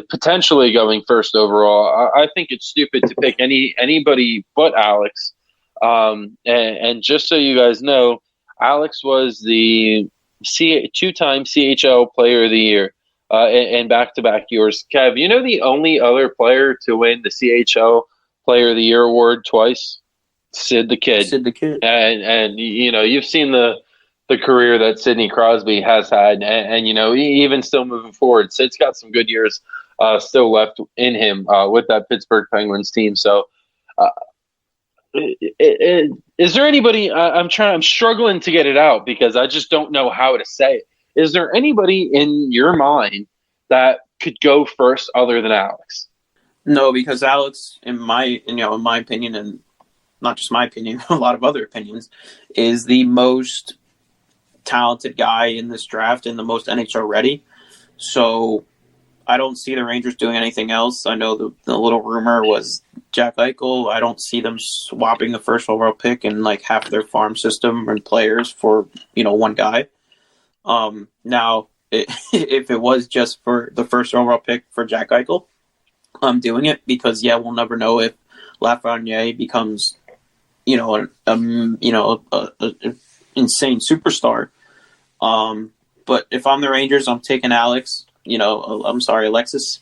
Speaker 1: potentially going first overall. I think it's stupid to pick anybody but Alex. And just so you guys know, Alex was the two-time CHL Player of the Year. And back-to-back years. Kev, the only other player to win the CHL Player of the Year award twice? Sid the Kid.
Speaker 2: Sid the Kid.
Speaker 1: And you've seen the career that Sidney Crosby has had, and even still moving forward, Sid's got some good years still left in him with that Pittsburgh Penguins team. So, is there anybody? I'm struggling to get it out because I just don't know how to say it. Is there anybody in your mind that could go first other than Alex?
Speaker 2: No, because Alex, in my opinion, and not just my opinion, a lot of other opinions, is the most talented guy in this draft and the most NHL ready. So I don't see the Rangers doing anything else. I know the little rumor was Jack Eichel. I don't see them swapping the first overall pick and like half their farm system and players for one guy. Now, if it was just for the first overall pick for Jack Eichel, I'm doing it because we'll never know if Lafreniere becomes, an insane superstar. But if I'm the Rangers, I'm taking Alex. Alexis,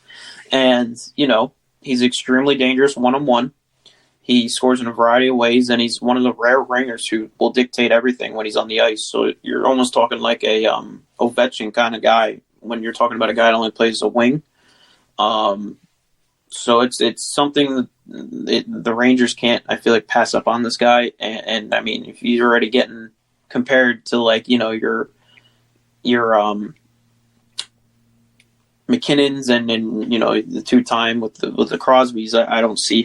Speaker 2: and he's extremely dangerous one-on-one. He scores in a variety of ways, and he's one of the rare ringers who will dictate everything when he's on the ice. So you're almost talking like a Ovechkin kind of guy when you're talking about a guy that only plays a wing. So it's something that the Rangers can't, I feel like, pass up on this guy. And I mean, if you're already getting compared to like your McKinnon's and the 2-time with the Crosbys, I don't see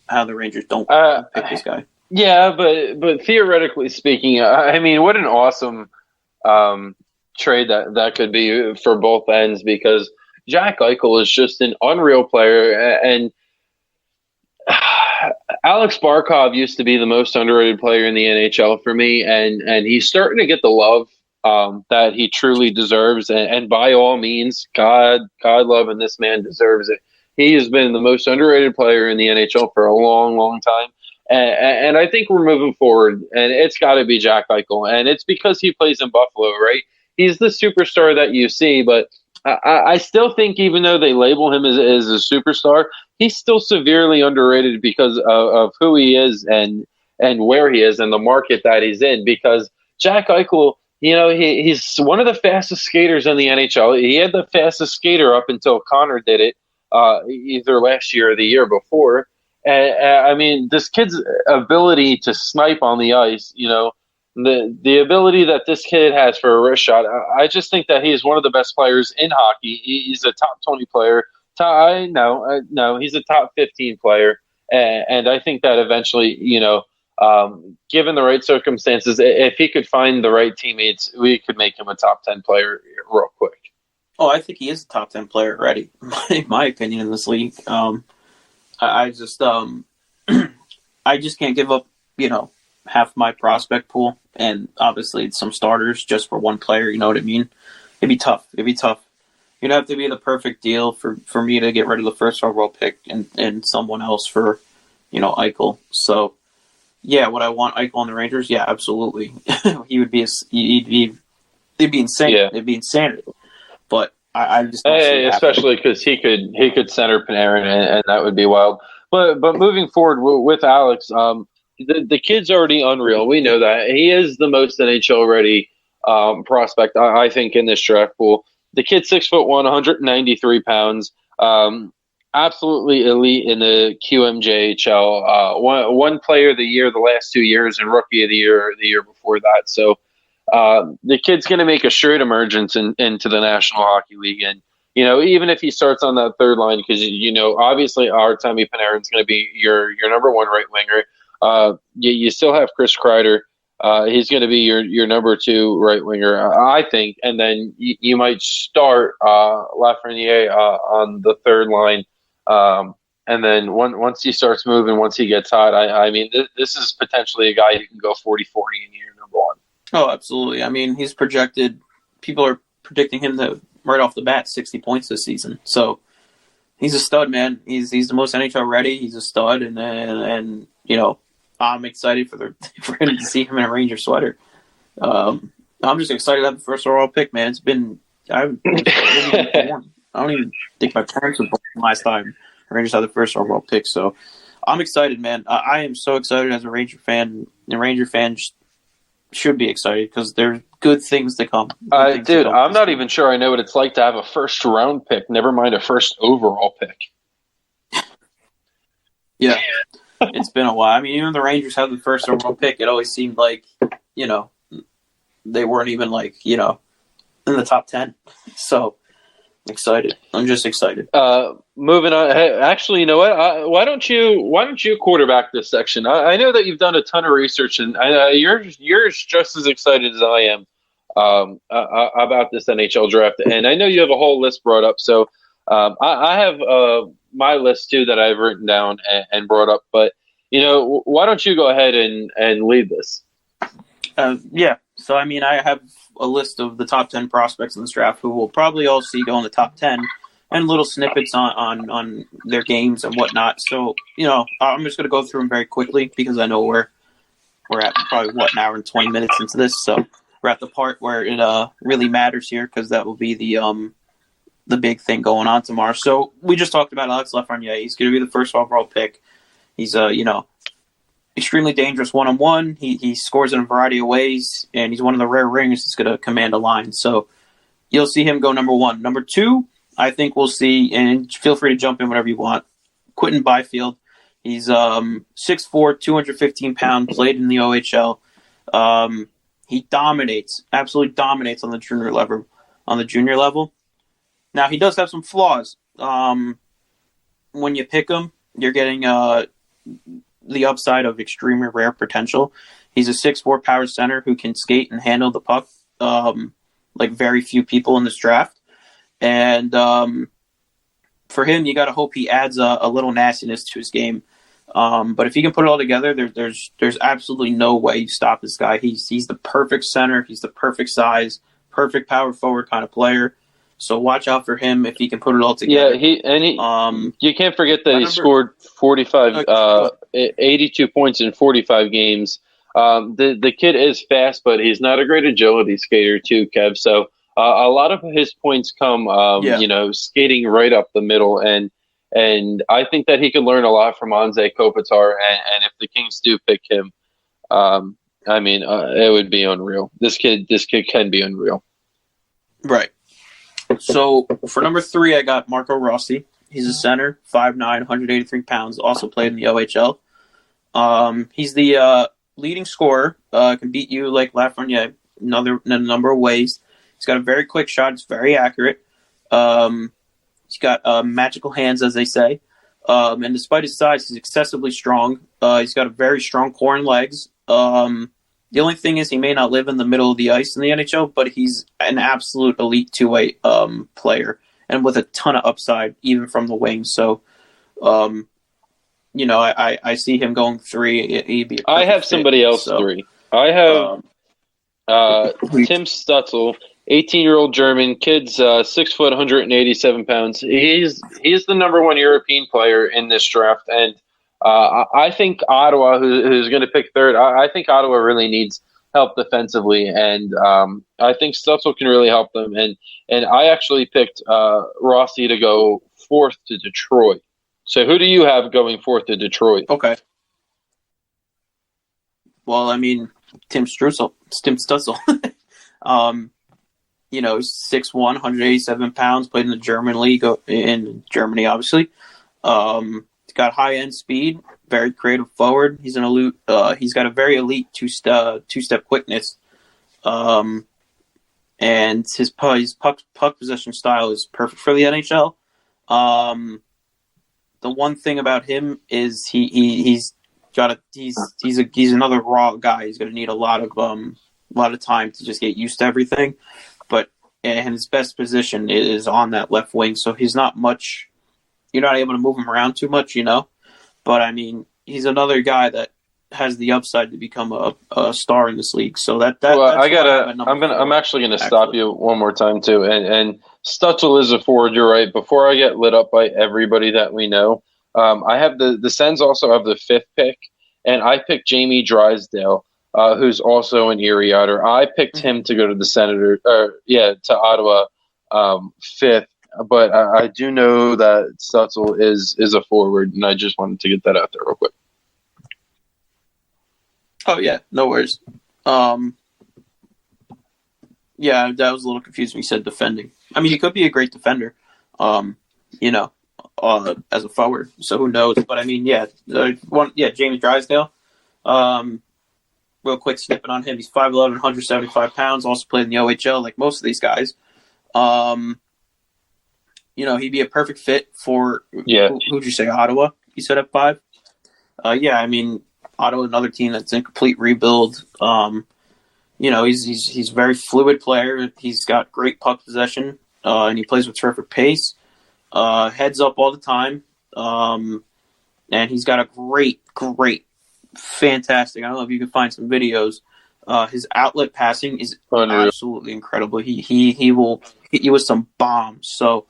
Speaker 2: how the Rangers don't pick this guy.
Speaker 1: Yeah, but theoretically speaking, I mean, what an awesome trade that could be for both ends, because Jack Eichel is just an unreal player, and Alex Barkov used to be the most underrated player in the NHL for me, and he's starting to get the love that he truly deserves, and by all means, God loving this man deserves it. He has been the most underrated player in the NHL for a long, long time, and I think we're moving forward, and it's got to be Jack Eichel, and it's because he plays in Buffalo, right? He's the superstar that you see, but I still think even though they label him as a superstar, he's still severely underrated because of who he is and where he is and the market that he's in. Because Jack Eichel, he's one of the fastest skaters in the NHL. He had the fastest skater up until Connor did it, either last year or the year before. And I mean, this kid's ability to snipe on the ice, the ability that this kid has for a wrist shot, I just think that he's one of the best players in hockey. He's a top 20 player. No, he's a top 15 player, and I think that eventually, given the right circumstances, if he could find the right teammates, we could make him a top 10 player real quick.
Speaker 2: Oh, I think he is a top 10 player already, in my opinion, in this league. I just can't give up, half my prospect pool, and obviously some starters just for one player. You know what I mean? It'd be tough. You'd have to be the perfect deal for me to get rid of the first overall pick and someone else for, Eichel. So, yeah, would I want Eichel on the Rangers? Yeah, absolutely. It'd be insane.
Speaker 1: Yeah.
Speaker 2: It'd be insanity. But I just don't see it
Speaker 1: especially because he could center Panarin, and that would be wild. But moving forward with Alex, the kid's already unreal. We know that he is the most NHL ready prospect, I think, in this draft pool. The kid's 6'1", 193 pounds, absolutely elite in the QMJHL. One player of the year the last 2 years, and rookie of the year before that. So the kid's going to make a straight emergence into the National Hockey League, and even if he starts on that third line, because obviously Artemi Panarin's going to be your number one right winger. You still have Chris Kreider. He's going to be your number two right winger, I think, and then you might start Lafreniere on the third line, and then once he starts moving, once he gets hot, I mean, this is potentially a guy who can go 40-40 in year number one.
Speaker 2: Oh, absolutely. I mean, he's projected. People are predicting him to right off the bat 60 points this season. So he's a stud, man. He's the most NHL ready. He's a stud, and I'm excited for him to see him in a Ranger sweater. I'm just excited to have the first overall pick, man. It's been I don't even think my parents were born last time the Rangers had the first overall pick. So I'm excited, man. I am so excited as a Ranger fan. And Ranger fans should be excited because there's good things to come.
Speaker 1: Dude, I'm not even sure I know what it's like to have a first round pick, never mind a first overall pick.
Speaker 2: Yeah. It's been a while. I mean, even the Rangers have the first overall pick. It always seemed like, they weren't even in the top 10. So excited. I'm just excited.
Speaker 1: Moving on. Hey, actually, you know what? Why don't you quarterback this section? I know that you've done a ton of research, and you're just as excited as I am about this NHL draft. And I know you have a whole list brought up. So I have my list too that I've written down and brought up. But why don't you go ahead and lead this?
Speaker 2: Yeah. So I mean, I have a list of the top 10 prospects in this draft who we'll probably all see go in the top 10, and little snippets on their games and whatnot. So I'm just going to go through them very quickly because I know we're at probably an hour and 20 minutes into this. So we're at the part where it really matters here because that will be the big thing going on tomorrow. So we just talked about Alex Lafreniere. He's going to be the first overall pick. He's extremely dangerous one-on-one. He scores in a variety of ways, and he's one of the rare ringers that's going to command a line. So you'll see him go number one. Number two, I think we'll see, and feel free to jump in whenever you want, Quinton Byfield. He's 6'4", 215 pounds, played in the OHL. He dominates, absolutely dominates on the junior level. Now, he does have some flaws. When you pick him, you're getting the upside of extremely rare potential. He's a 6'4" power center who can skate and handle the puck like very few people in this draft. And for him, you got to hope he adds a little nastiness to his game. But if he can put it all together, there's absolutely no way you stop this guy. He's the perfect center. He's the perfect size, perfect power forward kind of player. So watch out for him if he can put it all together.
Speaker 1: Yeah, you can't forget that he scored 82 points in 45 games. The kid is fast, but he's not a great agility skater too, Kev. So A lot of his points come,
Speaker 2: Yeah.
Speaker 1: skating right up the middle, and I think that he could learn a lot from Anze Kopitar. And if the Kings do pick him, um, it would be unreal. This kid can be unreal.
Speaker 2: Right. So for number 3, I got Marco Rossi. He's a center, 5'9", 183 pounds, also played in the OHL. He's the leading scorer, can beat you like Lafreniere in a number of ways. He's got a very quick shot. It's very accurate. He's got magical hands, as they say. And despite his size, he's excessively strong. He's got a very strong core and legs. The only thing is he may not live in the middle of the ice in the NHL, but he's an absolute elite two-way player and with a ton of upside, even from the wing. So, I see him going 3. He'd be
Speaker 1: I have somebody
Speaker 2: fit,
Speaker 1: else
Speaker 2: so.
Speaker 1: 3. I have Tim Stutzel, 18-year-old German kid's 6 foot, 187 pounds. He's the number 1 European player in this draft, and I think Ottawa, who's going to pick 3rd, I think Ottawa really needs help defensively, and I think Stutzel can really help them. And I actually picked Rossi to go 4th to Detroit. So who do you have going 4th to Detroit?
Speaker 2: Okay. Well, Tim Stutzel. 6'1", 187 pounds, played in the German league in Germany, obviously. He's got high-end speed, very creative forward. He's he's got a very elite two-step quickness. And his puck possession style is perfect for the NHL. The one thing about him is he's another raw guy. He's going to need a lot of time to just get used to everything. And his best position is on that left wing, so he's not much. You're not able to move him around too much, But he's another guy that has the upside to become a star in this league. So
Speaker 1: I'm actually gonna stop you one more time too. And Stutzel is a forward. You're right. Before I get lit up by everybody that we know, I have the Sens also have the 5th pick, and I picked Jamie Drysdale, who's also an Erie Otter. I picked him to go to the to Ottawa 5th. But I do know that Stutzel is a forward, and I just wanted to get that out there real quick.
Speaker 2: Oh, yeah. No worries. That was a little confusing. He said defending. He could be a great defender, as a forward. So who knows? But, Jamie Drysdale. Real quick snippet on him. He's 5'11", 175 pounds, also played in the OHL like most of these guys. He'd be a perfect fit for who'd you say, Ottawa? You said at 5? Ottawa, another team that's in complete rebuild. He's a very fluid player. He's got great puck possession, and he plays with terrific pace. Heads up all the time, and he's got a great, fantastic. I don't know if you can find some videos. His outlet passing is absolutely incredible. He will hit you with some bombs. So.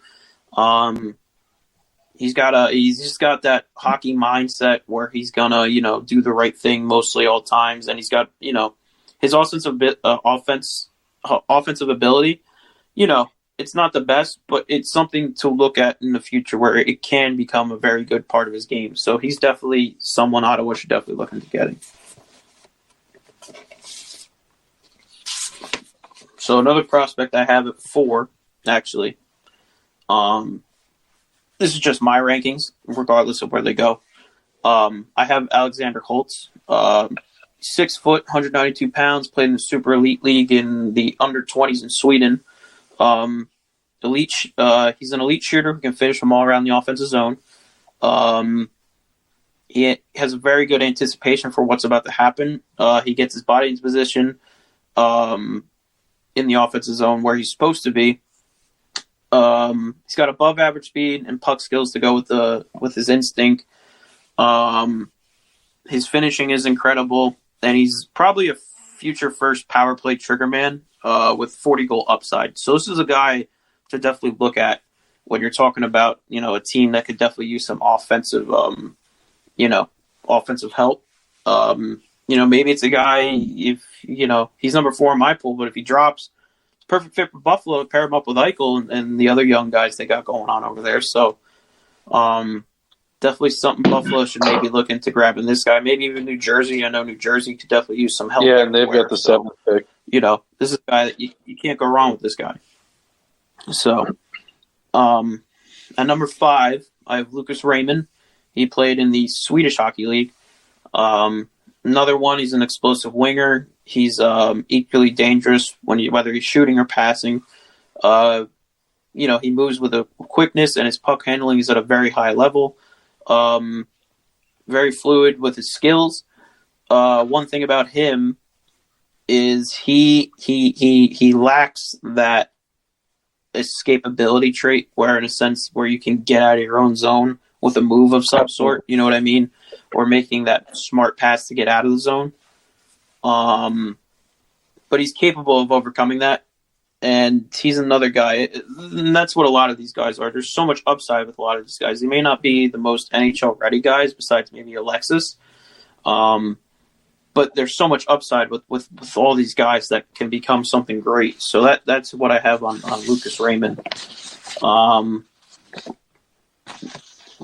Speaker 2: He's just got that hockey mindset where he's gonna, do the right thing mostly all times, and he's got, his offensive ability. It's not the best, but it's something to look at in the future where it can become a very good part of his game. So he's definitely someone Ottawa should definitely look into getting. So another prospect I have at 4, actually. This is just my rankings, regardless of where they go. I have Alexander Holtz, 6 foot, 192 pounds, played in the Super Elite League in the under 20s in Sweden. He's an elite shooter who can finish from all around the offensive zone. He has a very good anticipation for what's about to happen. He gets his body into position in the offensive zone where he's supposed to be. He's got above average speed and puck skills to go with his instinct. His finishing is incredible, and he's probably a future first power play trigger man with 40 goal upside. So this is a guy to definitely look at when you're talking about a team that could definitely use some offensive help. Maybe it's a guy if he's number 4 in my pool, but if he drops perfect fit for Buffalo. Pair him up with Eichel and the other young guys they got going on over there. So, definitely something Buffalo should maybe look into grabbing this guy. Maybe even New Jersey. I know New Jersey could definitely use some help.
Speaker 1: Yeah, and they've got the 7th pick.
Speaker 2: This is a guy that you can't go wrong with this guy. So, at number 5, I have Lucas Raymond. He played in the Swedish Hockey League. Another one, he's an explosive winger. He's equally dangerous whether he's shooting or passing. He moves with a quickness, and his puck handling is at a very high level. Very fluid with his skills. One thing about him is he lacks that escapability trait, where in a sense where you can get out of your own zone with a move of some sort, you know what I mean, or making that smart pass to get out of the zone. But he's capable of overcoming that, and he's another guy, and that's what a lot of these guys are. There's so much upside with a lot of these guys. They may not be the most NHL ready guys, besides maybe Alexis, but there's so much upside with all these guys that can become something great. So that's what I have on Lucas Raymond.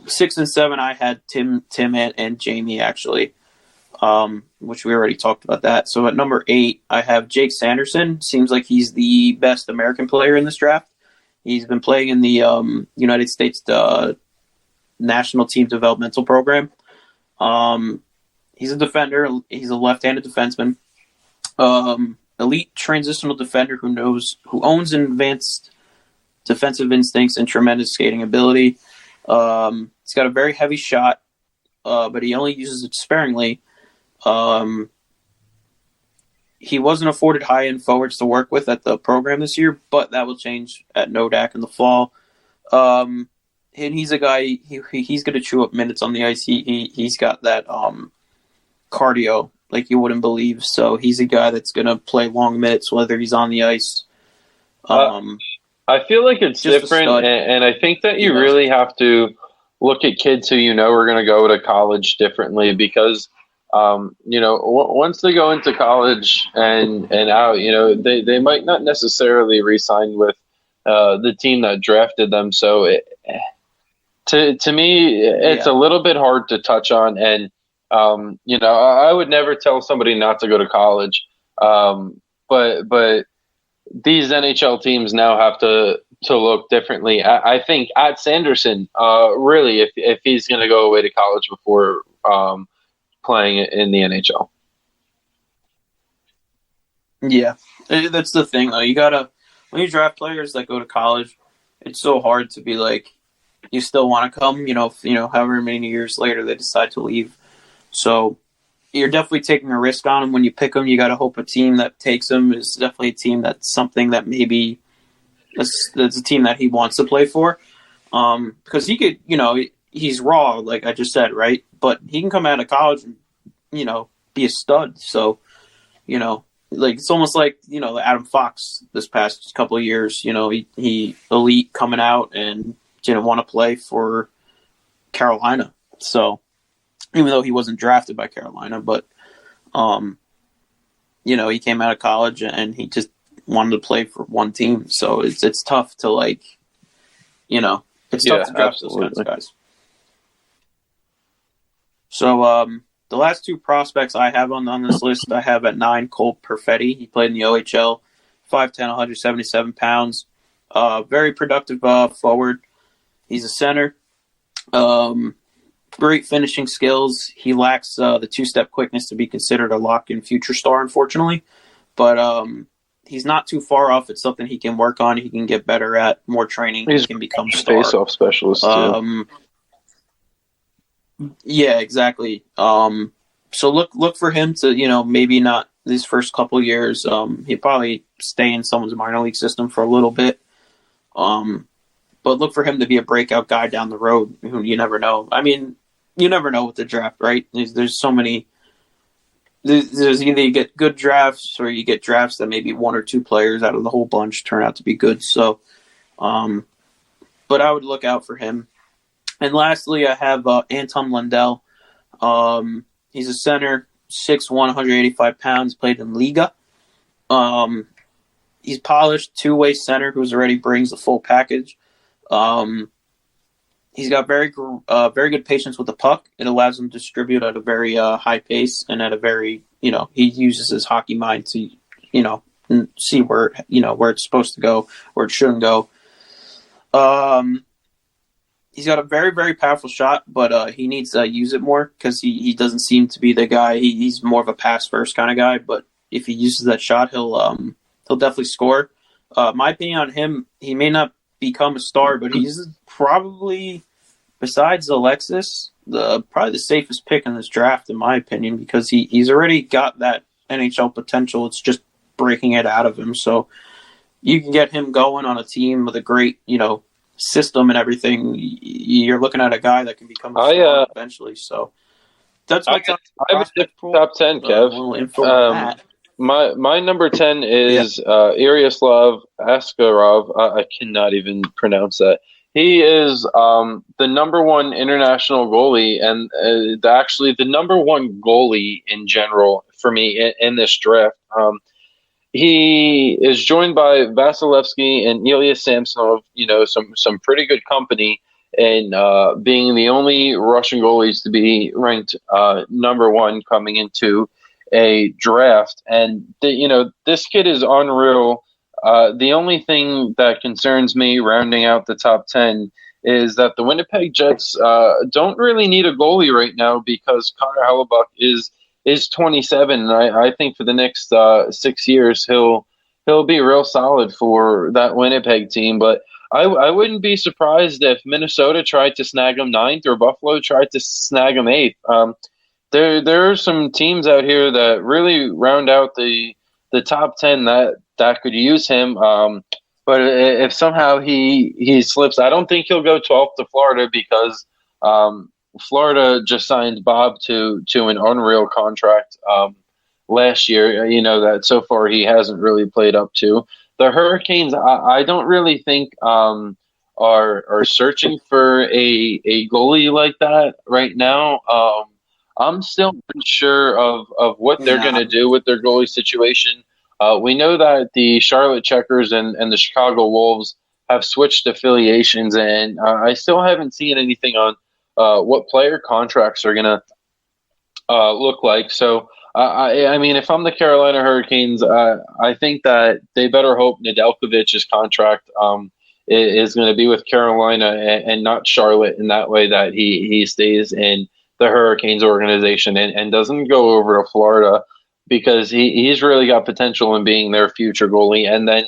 Speaker 2: 6 and 7, I had Tim and Jamie, actually, which we already talked about that. So at number 8, I have Jake Sanderson. Seems like he's the best American player in this draft. He's been playing in the United States National Team Developmental Program. He's a defender. He's a left-handed defenseman. Elite transitional defender who owns advanced defensive instincts and tremendous skating ability. He's got a very heavy shot, but he only uses it sparingly. He wasn't afforded high-end forwards to work with at the program this year, but that will change at NODAC in the fall. And he's a guy, he's going to chew up minutes on the ice. He's got that cardio like you wouldn't believe. So he's a guy that's going to play long minutes, whether he's on the ice.
Speaker 1: I feel like it's different, and I think that you really have to look at kids who are going to go to college differently, because once they go into college and out, they might not necessarily re-sign with the team that drafted them. So to me, it's a little bit hard to touch on, and I would never tell somebody not to go to college, but these NHL teams now have to look differently. I think at Sanderson, really, if he's going to go away to college before playing in the NHL.
Speaker 2: Yeah, that's the thing, though. When you draft players that go to college, it's so hard to be like, you still want to come, however many years later they decide to leave. So you're definitely taking a risk on him when you pick him. You got to hope a team that takes him is definitely a team that's something that maybe that's a team that he wants to play for. Because he could, he's raw, like I just said, right? But he can come out of college and, be a stud. So, it's almost like, Adam Fox this past couple of years, he elite coming out and didn't want to play for Carolina. So, even though he wasn't drafted by Carolina, but, he came out of college and he just wanted to play for one team. So it's tough to tough to draft those kinds of guys. So the last 2 prospects I have on this list, I have at 9, Cole Perfetti. He played in the OHL, 5'10", 177 pounds. Very productive forward. He's a center. Great finishing skills. He lacks the 2-step quickness to be considered a locked-in future star, unfortunately. But he's not too far off. It's something he can work on. He can get better at. More training. He can become a star.
Speaker 1: Face-off specialist, too.
Speaker 2: Yeah, exactly. So look for him to, maybe not these first couple years. He'll probably stay in someone's minor league system for a little bit. But look for him to be a breakout guy down the road. You never know. I mean, you never know with the draft, right? There's so many. There's either you get good drafts or you get drafts that maybe 1 or 2 players out of the whole bunch turn out to be good. So, but I would look out for him. And lastly, I have Anton Lundell. He's a center, 6'1", 185 pounds, played in Liga. he's polished two-way center who's already brings the full package. He's got very good patience with the puck. It allows him to distribute at a very high pace and at a very, he uses his hockey mind to, see where it's supposed to go, where it shouldn't go. He's got a very, very powerful shot, but he needs to use it more because he doesn't seem to be the guy. He's more of a pass-first kind of guy, but if he uses that shot, he'll definitely score. My opinion on him, he may not become a star, but he's probably, besides Alexis, probably the safest pick in this draft, in my opinion, because he's already got that NHL potential. It's just breaking it out of him. So you can get him going on a team with a great, system and everything. You're looking at a guy that can become a star eventually. So that's my
Speaker 1: top 10, Kev. My number 10 is Yaroslav Askarov. I cannot even pronounce that. He is the number one international goalie and actually the number one goalie in general for me in this draft. He is joined by Vasilevsky and Ilya Samsonov, some pretty good company, and being the only Russian goalies to be ranked number one coming into a draft. And, this kid is unreal. The only thing that concerns me rounding out the top 10 is that the Winnipeg Jets don't really need a goalie right now because Connor Hellebuyck is 27, and I think for the next 6 years he'll be real solid for that Winnipeg team. But I wouldn't be surprised if Minnesota tried to snag him ninth or Buffalo tried to snag him eighth. There are some teams out here that really round out the top 10 that could use him. But if somehow he slips, I don't think he'll go 12th to Florida because Florida just signed Bob to an unreal contract last year, that so far he hasn't really played up to. The Hurricanes, I don't really think are searching for a goalie like that right now. I'm still unsure of what they're going to do with their goalie situation. We know that the Charlotte Checkers and the Chicago Wolves have switched affiliations, and I still haven't seen anything on what player contracts are going to look like. So, I mean, if I'm the Carolina Hurricanes, I think that they better hope Nedeljkovic's contract is going to be with Carolina and not Charlotte, in that way that he stays in the Hurricanes organization and doesn't go over to Florida, because he's really got potential in being their future goalie. And then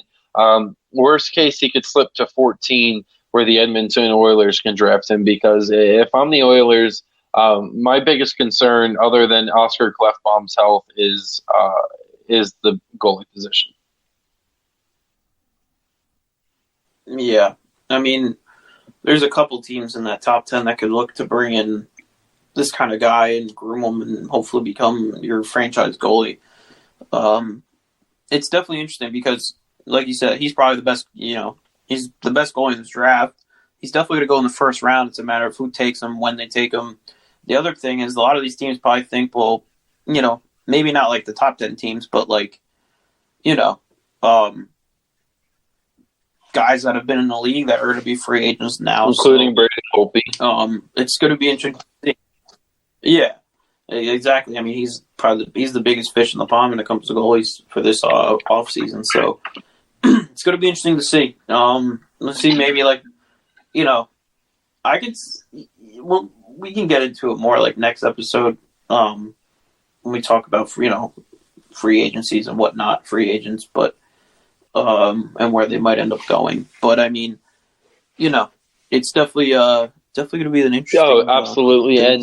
Speaker 1: worst case, he could slip to 14 where the Edmonton Oilers can draft him, because if I'm the Oilers, my biggest concern, other than Oscar Klefbom's health, is the goalie position.
Speaker 2: Yeah. I mean, there's a couple teams in that top 10 that could look to bring in this kind of guy and groom him and hopefully become your franchise goalie. It's definitely interesting because, like you said, he's probably the best, he's the best goalie in this draft. He's definitely going to go in the first round. It's a matter of who takes him, when they take him. The other thing is a lot of these teams probably think, well, maybe not like the top 10 teams, but like, guys that have been in the league that are going to be free agents now.
Speaker 1: Including Brady Holtby.
Speaker 2: It's going to be interesting. Yeah, exactly. I mean, he's the biggest fish in the pond when it comes to goalies for this off season. So it's going to be interesting to see. Let's see, maybe we can get into it more like next episode when we talk about free agencies and whatnot, free agents, but and where they might end up going. But I mean, it's definitely going to be an interesting.
Speaker 1: Oh, absolutely. And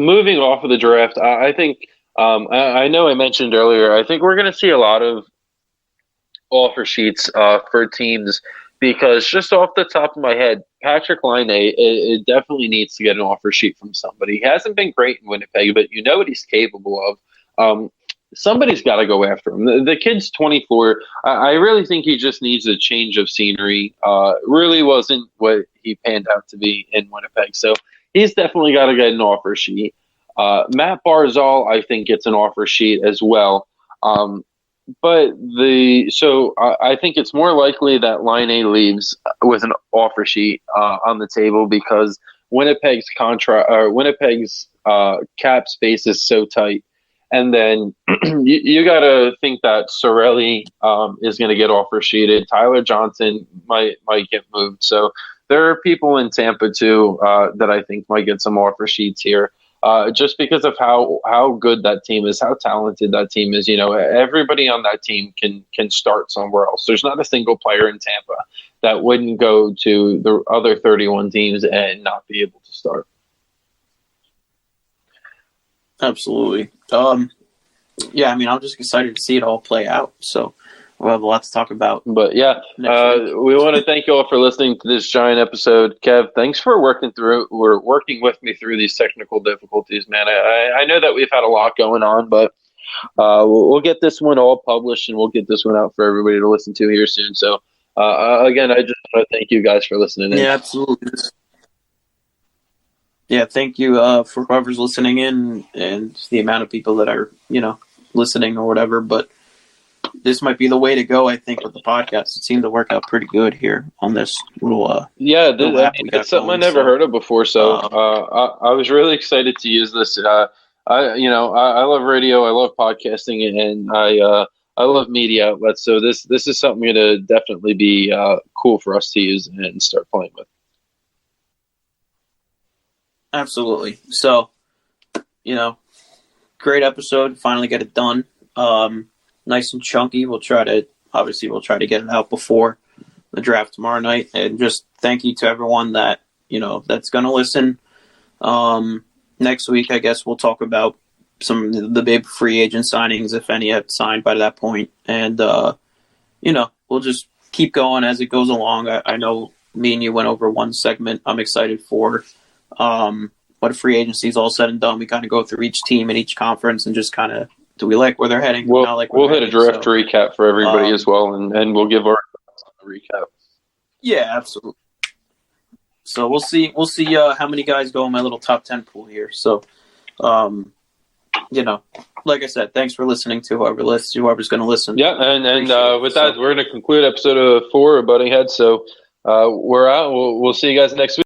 Speaker 1: moving off of the draft, I think I know I mentioned earlier, I think we're going to see a lot of offer sheets for teams, because just off the top of my head, Patrick Laine, it definitely needs to get an offer sheet from somebody. He hasn't been great in Winnipeg, but you know what he's capable of. Somebody's got to go after him. The kid's 24. I really think he just needs a change of scenery. Really wasn't what he panned out to be in Winnipeg. So he's definitely got to get an offer sheet. Matt Barzal, I think, gets an offer sheet as well. I think it's more likely that Line A leaves with an offer sheet on the table because Winnipeg's cap space is so tight, and then you got to think that Sorelli is going to get offer sheeted. Tyler Johnson might get moved, so there are people in Tampa too that I think might get some offer sheets here. Just because of how good that team is, how talented that team is. Everybody on that team can start somewhere else. There's not a single player in Tampa that wouldn't go to the other 31 teams and not be able to start.
Speaker 2: Absolutely. Yeah, I mean, I'm just excited to see it all play out. So we'll have a lot to talk about.
Speaker 1: But yeah, we want to thank you all for listening to this giant episode. Kev, thanks for working with me through these technical difficulties, man. I know that we've had a lot going on, but we'll get this one all published and we'll get this one out for everybody to listen to here soon. So again, I just want to thank you guys for listening in.
Speaker 2: Yeah, absolutely. Yeah, thank you for whoever's listening in and the amount of people that are, listening or whatever, but this might be the way to go, I think, with the podcast. It seemed to work out pretty good here on this little
Speaker 1: it's something I never heard of before, so I was really excited to use this. I love radio, I love podcasting, and I love media outlets, so this is something to definitely be cool for us to use and start playing with.
Speaker 2: Absolutely. So, great episode. Finally get it done. Nice and chunky. We'll try to get it out before the draft tomorrow night. And just thank you to everyone that, that's going to listen. Next week, I guess we'll talk about some of the big free agent signings, if any have signed by that point. And, we'll just keep going as it goes along. I know me and you went over one segment I'm excited for. What free agency is all said and done, we kind of go through each team and each conference and just kind of, do we like where they're heading?
Speaker 1: We'll hit a draft recap for everybody as well, and we'll give our recap.
Speaker 2: Yeah, absolutely. So we'll see how many guys go in my little top 10 pool here. So, like I said, thanks for listening to whoever's going to listen.
Speaker 1: Yeah, and with that, we're going to conclude episode 4 of Butting Heads. So we're out. We'll see you guys next week.